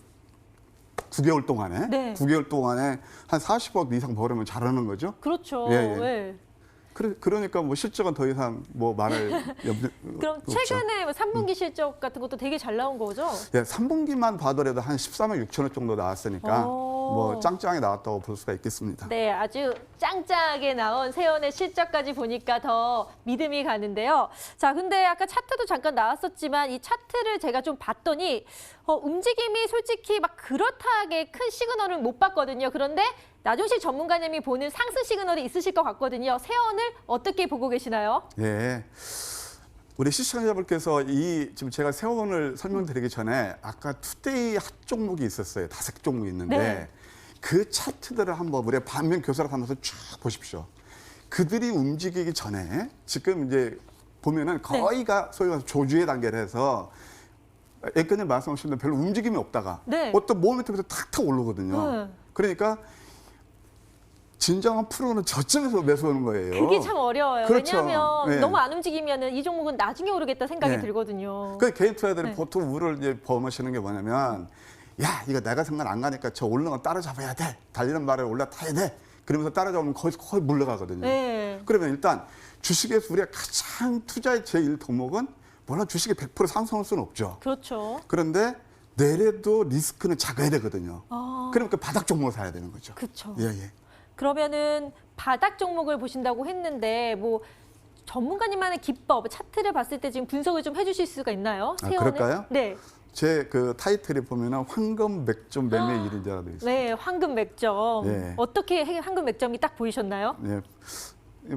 9개월 동안에 네. 9개월 동안에 한 40억 이상 벌으면 잘하는 거죠. 그렇죠. 예, 예. 네. 그러니까 뭐 실적은 더 이상 뭐 말할 그럼 없죠. 최근에 뭐 3분기 실적 같은 것도 되게 잘 나온 거죠? 예, 3분기만 봐더라도 한 13억 6천억 정도 나왔으니까 뭐 짱짱하게 나왔다고 볼 수가 있겠습니다. 네, 아주 짱짱하게 나온 세원의 실적까지 보니까 더 믿음이 가는데요. 자, 근데 아까 차트도 잠깐 나왔었지만 이 차트를 제가 좀 봤더니 움직임이 솔직히 막 그렇다하게 큰 시그널은 못 봤거든요. 그런데 나종식 전문가님이 보는 상승 시그널이 있으실 것 같거든요. 세원을 어떻게 보고 계시나요? 예. 우리 시청자분께서 지금 제가 세원을 설명드리기 전에 아까 투데이 핫 종목이 있었어요. 5종목이 있는데 네. 그 차트들을 한번 우리 반면 교사를 하면서 쭉 보십시오. 그들이 움직이기 전에 지금 이제 보면은 거의가 소위 말해서 조주의 단계를 해서 예전에 말씀하신 대로 별로 움직임이 없다가 네. 어떤 모멘트에서 탁탁 오르거든요. 네. 그러니까 진정한 프로는 저점에서 매수하는 거예요. 그게 참 어려워요. 그렇죠. 왜냐하면 네. 너무 안 움직이면 이 종목은 나중에 오르겠다 생각이 네. 들거든요. 그 개인 투자들이 네. 보통 우를 이제 범하시는 게 뭐냐면, 야, 이거 내가 생각 안 가니까 저 오르는 건 따라잡아야 돼. 달리는 말에 올라타야 돼. 그러면서 따라잡으면 거의 물러가거든요. 네. 그러면 일단 주식에서 우리가 가장 투자의 제1 덕목은 물론 주식이 100% 상승할 수는 없죠. 그렇죠. 그런데 내래도 리스크는 작아야 되거든요. 아. 그러면 그 바닥 종목을 사야 되는 거죠. 그렇죠. 예, 예. 그러면은 바닥 종목을 보신다고 했는데 뭐 전문가님만의 기법, 차트를 봤을 때 지금 분석을 좀 해주실 수가 있나요? 아, 세원을? 그럴까요? 네. 제 그 타이틀에 보면은 황금 맥점 매매 일인자가 되어 있어요. 네, 황금 맥점. 네. 어떻게 황금 맥점이 딱 보이셨나요? 네.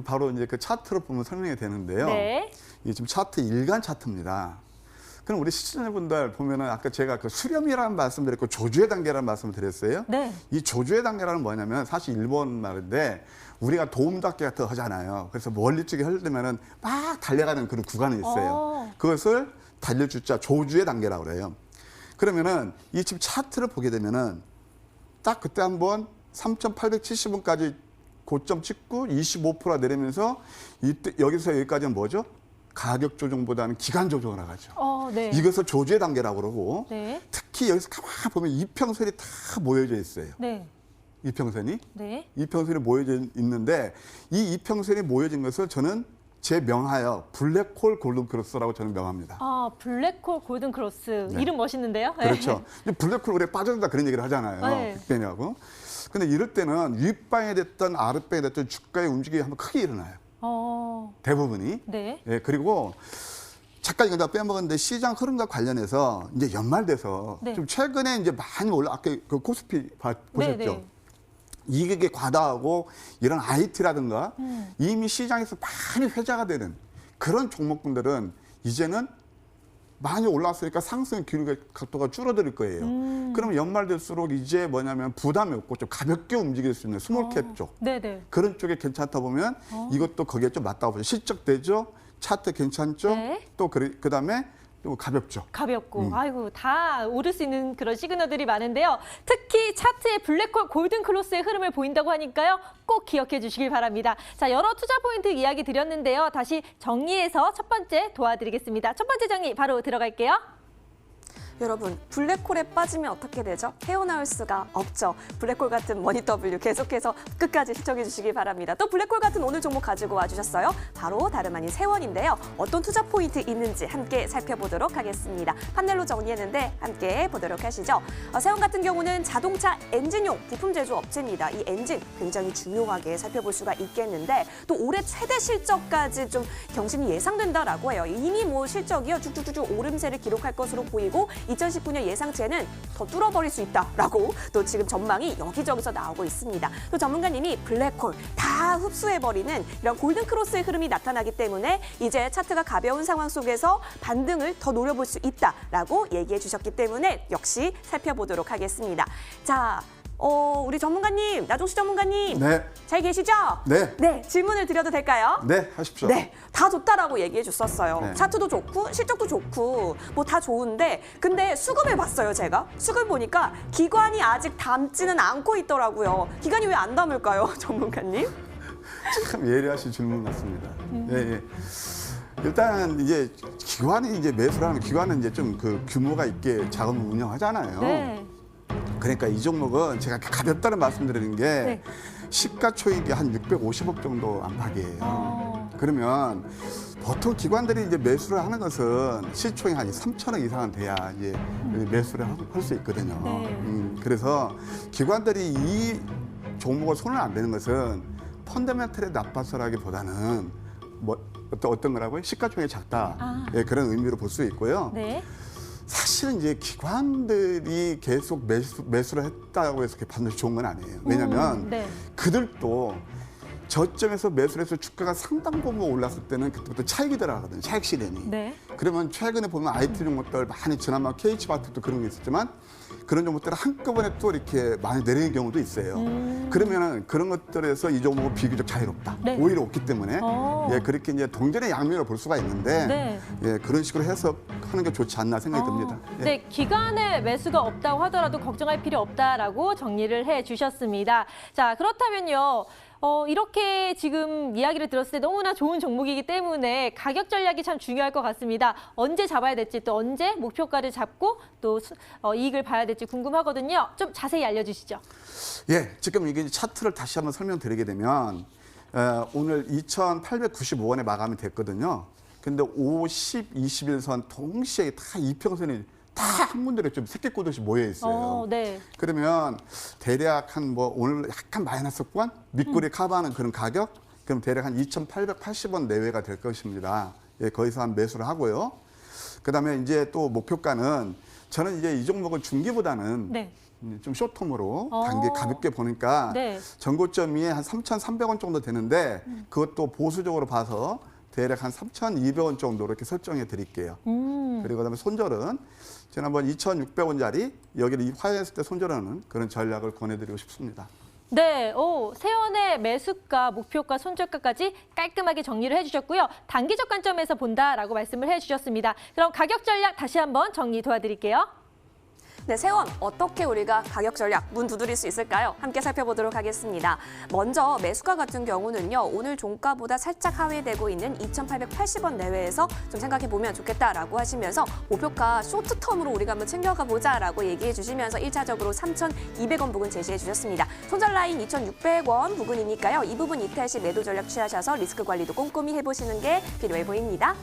바로 이제 그 차트로 보면 설명이 되는데요. 네. 이게 지금 차트 일간 차트입니다. 그럼 우리 시청자분들 보면은 아까 제가 그 수렴이라는 말씀드렸고 조주의 단계라는 말씀을 드렸어요. 네. 이 조주의 단계라는 뭐냐면 사실 일본 말인데 우리가 도움닫기 같은 거 하잖아요. 그래서 멀리 쪽에 흐르면은 막 달려가는 그런 구간이 있어요. 그것을 달려주자 조주의 단계라고 그래요. 그러면은 이 지금 차트를 보게 되면은 딱 그때 한번 3,870원까지 고점 찍고 25%가 내리면서 이때 여기서 여기까지는 뭐죠? 가격 조정보다는 기간 조정을 나가죠. 네. 이것을 조주의 단계라고 그러고 네. 특히 여기서 가만 보면 이평선이 다 모여져 있어요. 네. 이평선이. 네. 이평선이 모여져 있는데 이 이평선이 모여진 것을 저는 제 명하여 블랙홀 골든크로스라고 저는 명합니다. 아, 블랙홀 골든 크로스. 네. 이름 멋있는데요? 네. 그렇죠. 근데 블랙홀 우리가 빠져든다 그런 얘기를 하잖아요. 네. 빅뱅이하고. 근데 이럴 때는 윗방이 됐든 아랫방이 됐든 주가의 움직임이 한번 크게 일어나요. 대부분이. 네. 예, 그리고 잠깐 이거 다 빼먹었는데 시장 흐름과 관련해서 이제 연말 돼서 네. 좀 최근에 이제 많이 올라 아까 그 코스피 보셨죠? 네. 이게 과다하고 이런 IT라든가 이미 시장에서 많이 회자가 되는 그런 종목군들은 이제는 많이 올랐으니까 상승 기울기 각도가 줄어들 거예요. 그러면 연말 될수록 이제 뭐냐면 부담이 없고 좀 가볍게 움직일 수 있는 스몰캡 쪽 네네. 그런 쪽에 괜찮다 보면 이것도 거기에 좀 맞다고 보죠. 실적 되죠? 차트 괜찮죠? 네. 또 그다음에 또 가볍죠. 가볍고 아이고 다 오를 수 있는 그런 시그널들이 많은데요. 특히 차트의 블랙홀 골든 크로스의 흐름을 보인다고 하니까요. 꼭 기억해 주시길 바랍니다. 자, 여러 투자 포인트 이야기 드렸는데요. 다시 정리해서 첫 번째 도와드리겠습니다. 첫 번째 정리 바로 들어갈게요. 여러분, 블랙홀에 빠지면 어떻게 되죠? 헤어나올 수가 없죠. 블랙홀 같은 머니W 계속해서 끝까지 시청해 주시기 바랍니다. 또 블랙홀 같은 오늘 종목 가지고 와주셨어요. 바로 다름 아닌 세원인데요. 어떤 투자 포인트 있는지 함께 살펴보도록 하겠습니다. 판넬로 정리했는데 함께 보도록 하시죠. 세원 같은 경우는 자동차 엔진용 부품 제조 업체입니다. 이 엔진 굉장히 중요하게 살펴볼 수가 있겠는데 또 올해 최대 실적까지 좀 경신이 예상된다라고 해요. 이미 뭐 실적이요 쭉쭉쭉 오름세를 기록할 것으로 보이고 2019년 예상치에는 더 뚫어버릴 수 있다라고 또 지금 전망이 여기저기서 나오고 있습니다. 또 전문가님이 블랙홀 다 흡수해버리는 이런 골든크로스의 흐름이 나타나기 때문에 이제 차트가 가벼운 상황 속에서 반등을 더 노려볼 수 있다라고 얘기해 주셨기 때문에 역시 살펴보도록 하겠습니다. 자, 우리 전문가님, 나종수 전문가님. 네. 잘 계시죠? 네. 네, 질문을 드려도 될까요? 네, 하십시오. 네, 다 좋다라고 얘기해 줬었어요. 네. 차트도 좋고 실적도 좋고 뭐 다 좋은데 근데 수급을 봤어요, 제가. 수급 보니까 기관이 아직 담지는 않고 있더라고요. 기관이 왜 안 담을까요, 전문가님? 참 예리하신 질문 같습니다. 예, 예. 일단 이제 기관이 이제 매수를 하는 기관은 이제 좀 그 규모가 있게 자금을 운영하잖아요. 네. 그러니까 이 종목은 제가 가볍다는 말씀드리는 게 네. 시가총액이 한 650억 정도 안팎이에요. 그러면 보통 기관들이 이제 매수를 하는 것은 시총이 한 3천억 이상은 돼야 이제 매수를 할 수 있거든요. 네. 그래서 기관들이 이 종목을 손을 안 대는 것은 펀더멘털에 나빠서라기보다는 뭐 어떤 거라고요? 시가총액이 작다. 예, 그런 의미로 볼 수 있고요. 네. 사실은 이제 기관들이 계속 매수를 했다고 해서 반드시 좋은 건 아니에요. 왜냐하면 네. 그들도 저점에서 매수를 해서 주가가 상당 부분 올랐을 때는 그때부터 차익이 들어가거든요. 차익 실현이. 네. 그러면 최근에 보면 IT 종목들 많이 지난번 KH바트도 그런 게 있었지만 그런 종목들은 한꺼번에 또 이렇게 많이 내리는 경우도 있어요. 그러면은 그런 것들에서 이 종목은 비교적 자유롭다. 네. 오히려 없기 때문에 예, 그렇게 이제 동전의 양면을 볼 수가 있는데 네. 예, 그런 식으로 해석하는 게 좋지 않나 생각이 듭니다. 예. 네, 기관의 매수가 없다고 하더라도 걱정할 필요 없다라고 정리를 해주셨습니다. 자, 그렇다면요. 이렇게 지금 이야기를 들었을 때 너무나 좋은 종목이기 때문에 가격 전략이 참 중요할 것 같습니다. 언제 잡아야 될지 또 언제 목표가를 잡고 또 이익을 봐야 될지 궁금하거든요. 좀 자세히 알려주시죠. 예, 지금 이게 차트를 다시 한번 설명드리게 되면 오늘 2,895원에 마감이 됐거든요. 근데 50, 21선 동시에 다 이평선이 다 한 군데로 좀 새끼 꼬듯이 모여 있어요. 네. 그러면 대략 한 뭐 오늘 약간 마이너스 구간 밑꼬리 커버하는 그런 가격, 그럼 대략 한 2,880원 내외가 될 것입니다. 예, 거기서 한 매수를 하고요. 그다음에 이제 또 목표가는 저는 이제 이 종목은 중기보다는 네. 좀 쇼텀으로 단기 가볍게 보니까 네. 전고점이 한 3,300원 정도 되는데 그것도 보수적으로 봐서 대략 한 3,200원 정도 이렇게 설정해 드릴게요. 그리고 그다음에 손절은 지난번 2,600원짜리 여기를 화해했을 때 손절하는 그런 전략을 권해드리고 싶습니다. 네, 세원의 매수가, 목표가, 손절가까지 깔끔하게 정리를 해주셨고요. 단기적 관점에서 본다라고 말씀을 해주셨습니다. 그럼 가격 전략 다시 한번 정리 도와드릴게요. 네, 세원 어떻게 우리가 가격 전략 문 두드릴 수 있을까요? 함께 살펴보도록 하겠습니다. 먼저 매수가 같은 경우는요. 오늘 종가보다 살짝 하회되고 있는 2,880원 내외에서 좀 생각해 보면 좋겠다라고 하시면서 목표가 쇼트텀으로 우리가 한번 챙겨가 보자라고 얘기해 주시면서 1차적으로 3,200원 부근 제시해 주셨습니다. 손절 라인 2,600원 부근이니까요. 이 부분 이탈 시 매도 전략 취하셔서 리스크 관리도 꼼꼼히 해보시는 게 필요해 보입니다.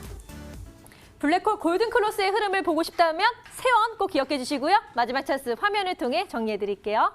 블랙홀 골든크로스의 흐름을 보고 싶다면 세원 꼭 기억해 주시고요. 마지막 찬스 화면을 통해 정리해 드릴게요.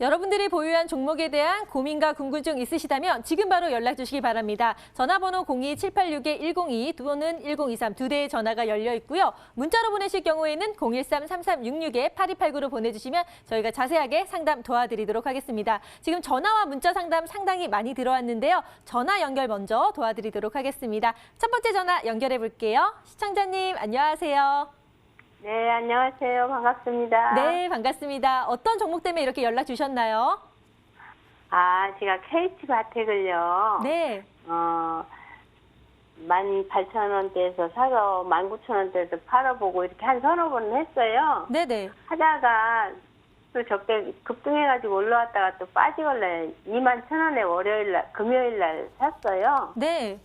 여러분들이 보유한 종목에 대한 고민과 궁금증 있으시다면 지금 바로 연락 주시기 바랍니다. 전화번호 02-786-102 또는 1023 두 대의 전화가 열려 있고요. 문자로 보내실 경우에는 013-3366-8289로 보내주시면 저희가 자세하게 상담 도와드리도록 하겠습니다. 지금 전화와 문자 상담 상당히 많이 들어왔는데요. 전화 연결 먼저 도와드리도록 하겠습니다. 첫 번째 전화 연결해 볼게요. 시청자님 안녕하세요. 네, 안녕하세요. 반갑습니다. 네, 반갑습니다. 어떤 종목 때문에 이렇게 연락 주셨나요? 제가 KH바텍을요. 네. 18,000원대에서 사서 19,000원대에서 팔아보고 이렇게 한 서너 번 했어요. 네네. 하다가 또 적대 급등해가지고 올라왔다가 또 빠지길래 21,000원에 금요일날 샀어요. 네.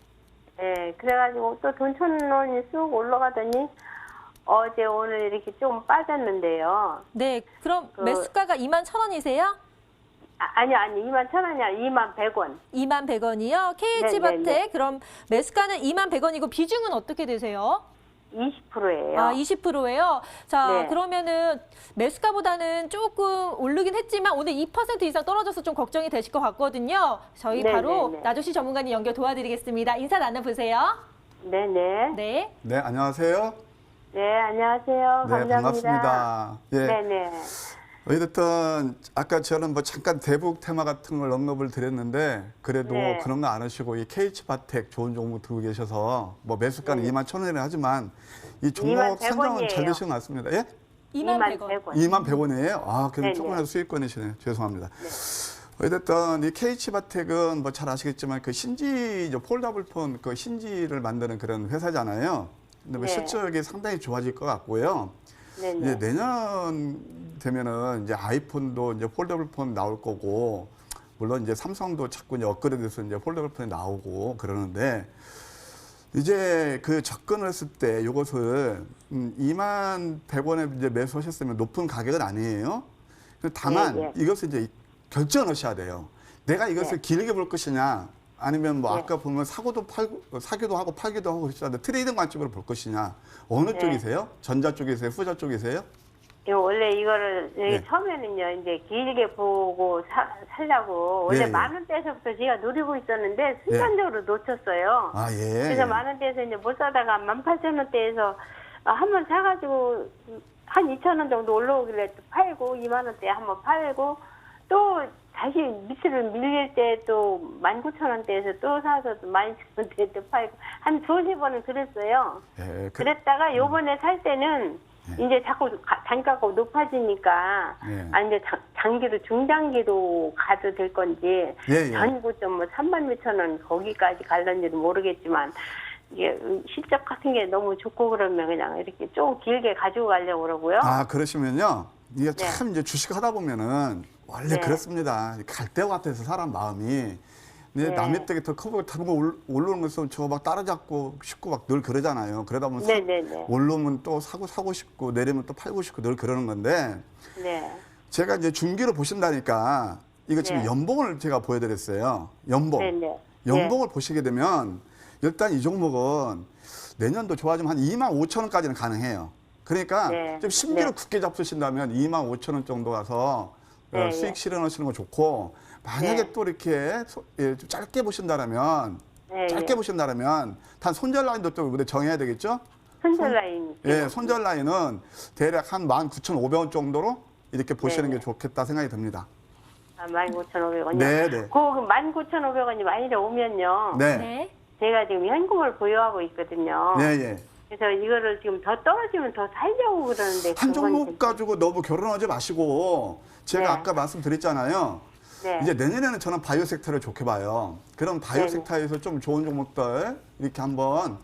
네, 그래가지고 또 돈 1,000원이 쑥 올라가더니 어제 오늘 이렇게 좀 빠졌는데요. 네. 그럼 매수가가 21,000원이세요? 아니 21,000원이야. 21,100원. 21,100원이요? KH바텍 그럼 매수가는 21,100원이고 비중은 어떻게 되세요? 20%예요. 20%예요? 자, 네. 그러면은 매수가보다는 조금 오르긴 했지만 오늘 2% 이상 떨어져서 좀 걱정이 되실 것 같거든요. 저희 네, 바로 네, 네. 나조씨 전문가님 연결 도와드리겠습니다. 인사 나눠보세요. 네네. 네. 네, 안녕하세요. 네, 안녕하세요. 네, 감사합니다. 반갑습니다. 예. 네네. 어쨌든 아까 저는 뭐 잠깐 대북 테마 같은 걸 언급을 드렸는데 그래도 네. 그런 거 안 하시고 이 KH바텍 좋은 종목 들고 계셔서 뭐 매수가는 21,000원이라 하지만 이 종목 21,100원 선정은 잘 이에요. 되신 것 같습니다. 예? 21,100원. 21,100원이에요? 아, 그럼 네네. 조금이라도 수익권이시네요. 죄송합니다. 어쨌든 이 KH바텍은 뭐 잘 아시겠지만 그 신지 폴더블 폰 그 신지를 만드는 그런 회사잖아요. 근데 뭐 네. 실적이 상당히 좋아질 것 같고요. 네네. 이제 내년 되면은 이제 아이폰도 이제 폴더블 폰 나올 거고, 물론 이제 삼성도 자꾸 이제 업그레이드해서 이제 폴더블 폰이 나오고 그러는데, 이제 그 접근을 했을 때 이것을 21,100원에 이제 매수하셨으면 높은 가격은 아니에요. 다만 네, 네. 이것을 이제 결정을 하셔야 돼요. 내가 이것을 길게 볼 것이냐, 아니면 뭐 네. 아까 보면 사기도 하고 팔기도 하고 그러시는데 트레이딩 관점으로 볼 것이냐, 어느 네. 쪽이세요? 전자 쪽이세요? 후자 쪽이세요? 원래 이거를 네. 처음에는요, 이제 길게 보고 살려고 원래 예, 예. 10,000원대에서부터 제가 노리고 있었는데 순간적으로 놓쳤어요. 아, 예. 그래서 10,000원대에서 이제 못 사다가 18,000원대에서 한번 사가지고 한 2,000원 정도 올라오길래 또 팔고 20,000원대에 한번 팔고 또 다시 밑으로 밀릴 때 또 19,000원대에서 또 사서 또 12,000원대에 또 팔고 한 두세 번은 그랬어요. 예, 그랬다가 요번에 살 때는 이제 자꾸 단가가 높아지니까 이제 장기로 중장기로 가도 될 건지 예. 전고점 뭐 36,000원 거기까지 갈런지는 모르겠지만 이게 실적 같은 게 너무 좋고 그러면 그냥 이렇게 좀 길게 가지고 가려고 그러고요. 아, 그러시면요. 이게 참 이제 주식 하다 보면은 원래 네. 그렇습니다. 갈대와 같아서 사람 마음이. 근데 네. 남의 떡에 더 커보고 다른 거 올라오는 거 있으면 저거 막 따라잡고 싶고 막 늘 그러잖아요. 그러다 보면 네네네. 올라오면 또 사고 싶고 내리면 또 팔고 싶고 늘 그러는 건데 네. 제가 이제 중기로 보신다니까 이거 지금 네. 연봉을 제가 보여드렸어요. 연봉. 네네. 연봉을 보시게 되면 일단 이 종목은 내년도 좋아지면 한 25,000원까지는 가능해요. 그러니까 네. 좀 심기를 네. 굳게 잡수신다면 25,000원 정도 가서 네, 수익 네. 실현하시는 거 좋고, 만약에 네. 또 이렇게 좀 짧게 보신다면 네, 짧게 예. 보신다면 단 손절 라인도 또 우리 정해야 되겠죠? 손절 라인. 예, 손절 라인은 대략 한 19,500원 정도로 이렇게 보시는 네, 게 좋겠다 생각이 듭니다. 19,500원이요. 네, 네. 그 19,500원이 만일에 오면요. 네. 네. 제가 지금 현금을 보유하고 있거든요. 네, 예. 그래서 이거를 지금 더 떨어지면 더 살려고 그러는데 한 그건 종목 괜찮- 가지고 너무 결혼하지 마시고 제가 네. 아까 말씀드렸잖아요. 네. 이제 내년에는 저는 바이오 섹터를 좋게 봐요. 그럼 바이오 네. 섹터에서 좀 좋은 종목들 이렇게 한번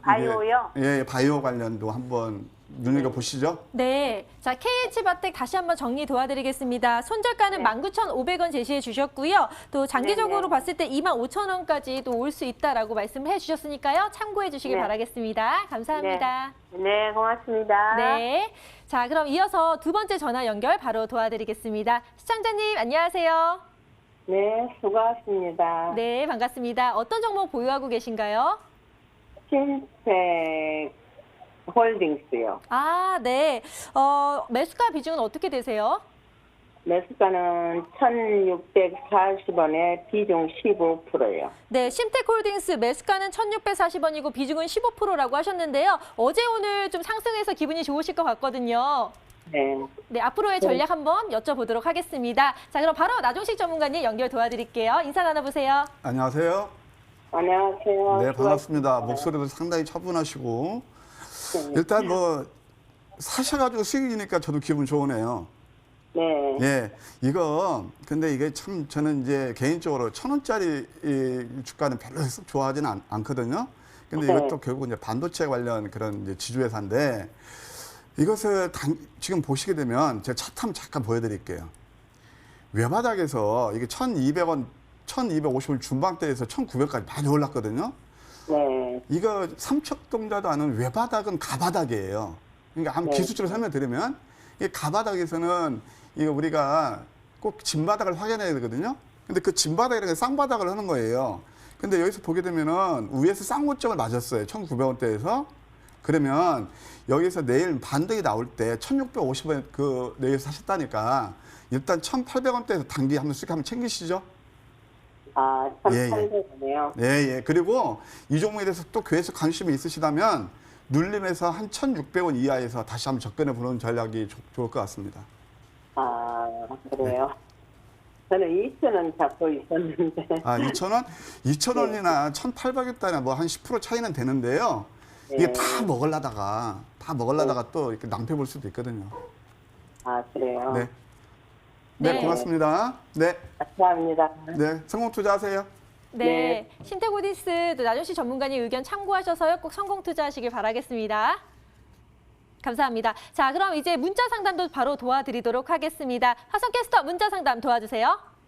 바이오요? 이제, 예, 바이오 관련도 한번 눈여겨 보시죠. 네. 자, KH바텍 다시 한번 정리 도와드리겠습니다. 손절가는 네. 19,500원 제시해 주셨고요. 또 장기적으로 네, 네. 봤을 때 25,000원까지도 올 수 있다라고 말씀을 해 주셨으니까요. 참고해 주시길 네. 바라겠습니다. 감사합니다. 네, 고맙습니다. 네. 자, 그럼 이어서 두 번째 전화 연결 바로 도와드리겠습니다. 시청자님, 안녕하세요. 네, 수고하십니다. 네, 반갑습니다. 어떤 종목 보유하고 계신가요? 신생 홀딩스요. 아, 네. 매수가 비중은 어떻게 되세요? 매수가는 1,640원에 비중 15%요. 네, 심텍홀딩스 매수가는 1,640원이고 비중은 15%라고 하셨는데요. 어제 오늘 좀 상승해서 기분이 좋으실 것 같거든요. 네. 네, 앞으로의 전략 한번 여쭤보도록 하겠습니다. 자, 그럼 바로 나종식 전문가님 연결 도와드릴게요. 인사 나눠보세요. 안녕하세요. 안녕하세요. 네, 반갑습니다. 수고하셨습니다. 목소리도 상당히 차분하시고 네. 일단 뭐 사셔가지고 수익이니까 저도 기분 좋으네요. 네. 예, 이거 근데 이게 참 저는 이제 개인적으로 1,000원짜리 이 주가는 별로 좋아하지는 않거든요. 근데 네. 이것도 결국 이제 반도체 관련 그런 이제 지주회사인데 이것을 지금 보시게 되면 제가 차트 한번 잠깐 보여드릴게요. 외바닥에서 이게 1,200원, 1,250원 중반대에서 1,900까지 많이 올랐거든요. 네. 이거 삼척동자도 아는 외바닥은 가바닥이에요. 그러니까 한번 네. 기술적으로 설명드리면 이 가바닥에서는 이거 우리가 꼭 진바닥을 확인해야 되거든요. 근데 그 진바닥이라는 게 쌍바닥을 하는 거예요. 근데 여기서 보게 되면은 위에서 쌍고점을 맞았어요. 1,900원대에서. 그러면 여기서 내일 반등이 나올 때 1,650원 그 내일 사셨다니까 일단 1,800원대에서 단기 한번 쓱 한번 챙기시죠. 아, 예, 예. 1,800원이요. 예, 예. 그리고 이 종목에 대해서 또 계속 관심이 있으시다면 눌림에서 한 1,600원 이하에서 다시 한번 접근해 보는 전략이 좋을 것 같습니다. 아, 그래요. 저는 2,000원 잡고 있었는데. 아, 2,000원? 2,000원이나 1,800원대나 뭐 한 10% 차이는 되는데요. 이게 네. 다 먹으려다가 또 이렇게 낭패 볼 수도 있거든요. 아, 그래요. 네. 네, 네. 고맙습니다. 네. 감사합니다. 네. 성공 투자하세요. 네, 네. 심텍홀딩스 또 나종식 전문가님 의견 참고하셔서요. 꼭 성공 투자하시길 바라겠습니다. 감사합니다. 자, 그럼 이제 문자 상담도 바로 도와드리도록 하겠습니다. 화성캐스터 문자 상담 도와주세요.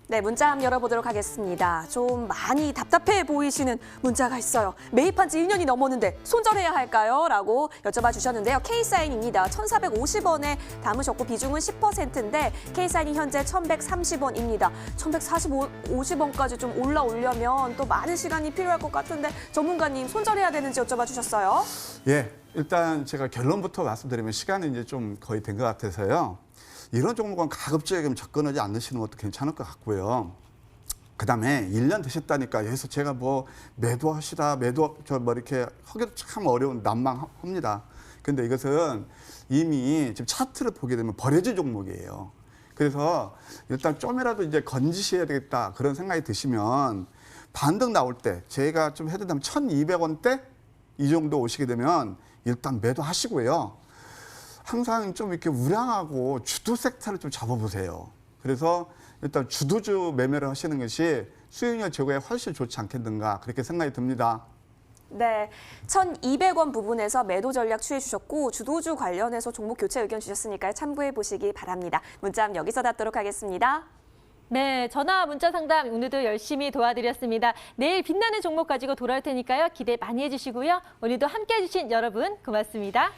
네, 문자 한번 열어보도록 하겠습니다. 좀 많이 답답해 보이시는 문자가 있어요. 매입한 지 1년이 넘었는데 손절해야 할까요? 라고 여쭤봐 주셨는데요. K사인입니다. 1,450원에 담으셨고 비중은 10%인데 K사인이 현재 1,130원입니다. 1,150원까지 좀 올라오려면 또 많은 시간이 필요할 것 같은데 전문가님 손절해야 되는지 여쭤봐 주셨어요. 예. 일단 제가 결론부터 말씀드리면 시간이 이제 좀 거의 된 것 같아서요. 이런 종목은 가급적이면 접근하지 않으시는 것도 괜찮을 것 같고요. 그다음에 1년 되셨다니까 여기서 제가 뭐 매도하시다 이렇게 하기도 참 어려운 난망합니다. 근데 이것은 이미 지금 차트를 보게 되면 버려진 종목이에요. 그래서 일단 좀이라도 이제 건지셔야 되겠다 그런 생각이 드시면 반등 나올 때 제가 좀 해드리면 1,200원대 이 정도 오시게 되면 일단 매도하시고요. 항상 좀 이렇게 우량하고 주도 섹터를 좀 잡아보세요. 그래서 일단 주도주 매매를 하시는 것이 수익률 제고에 훨씬 좋지 않겠는가 그렇게 생각이 듭니다. 네, 1,200원 부분에서 매도 전략 취해 주셨고 주도주 관련해서 종목 교체 의견 주셨으니까요. 참고해 보시기 바랍니다. 문자함 여기서 닫도록 하겠습니다. 네, 전화 문자 상담 오늘도 열심히 도와드렸습니다. 내일 빛나는 종목 가지고 돌아올 테니까요. 기대 많이 해주시고요. 오늘도 함께해 주신 여러분 고맙습니다.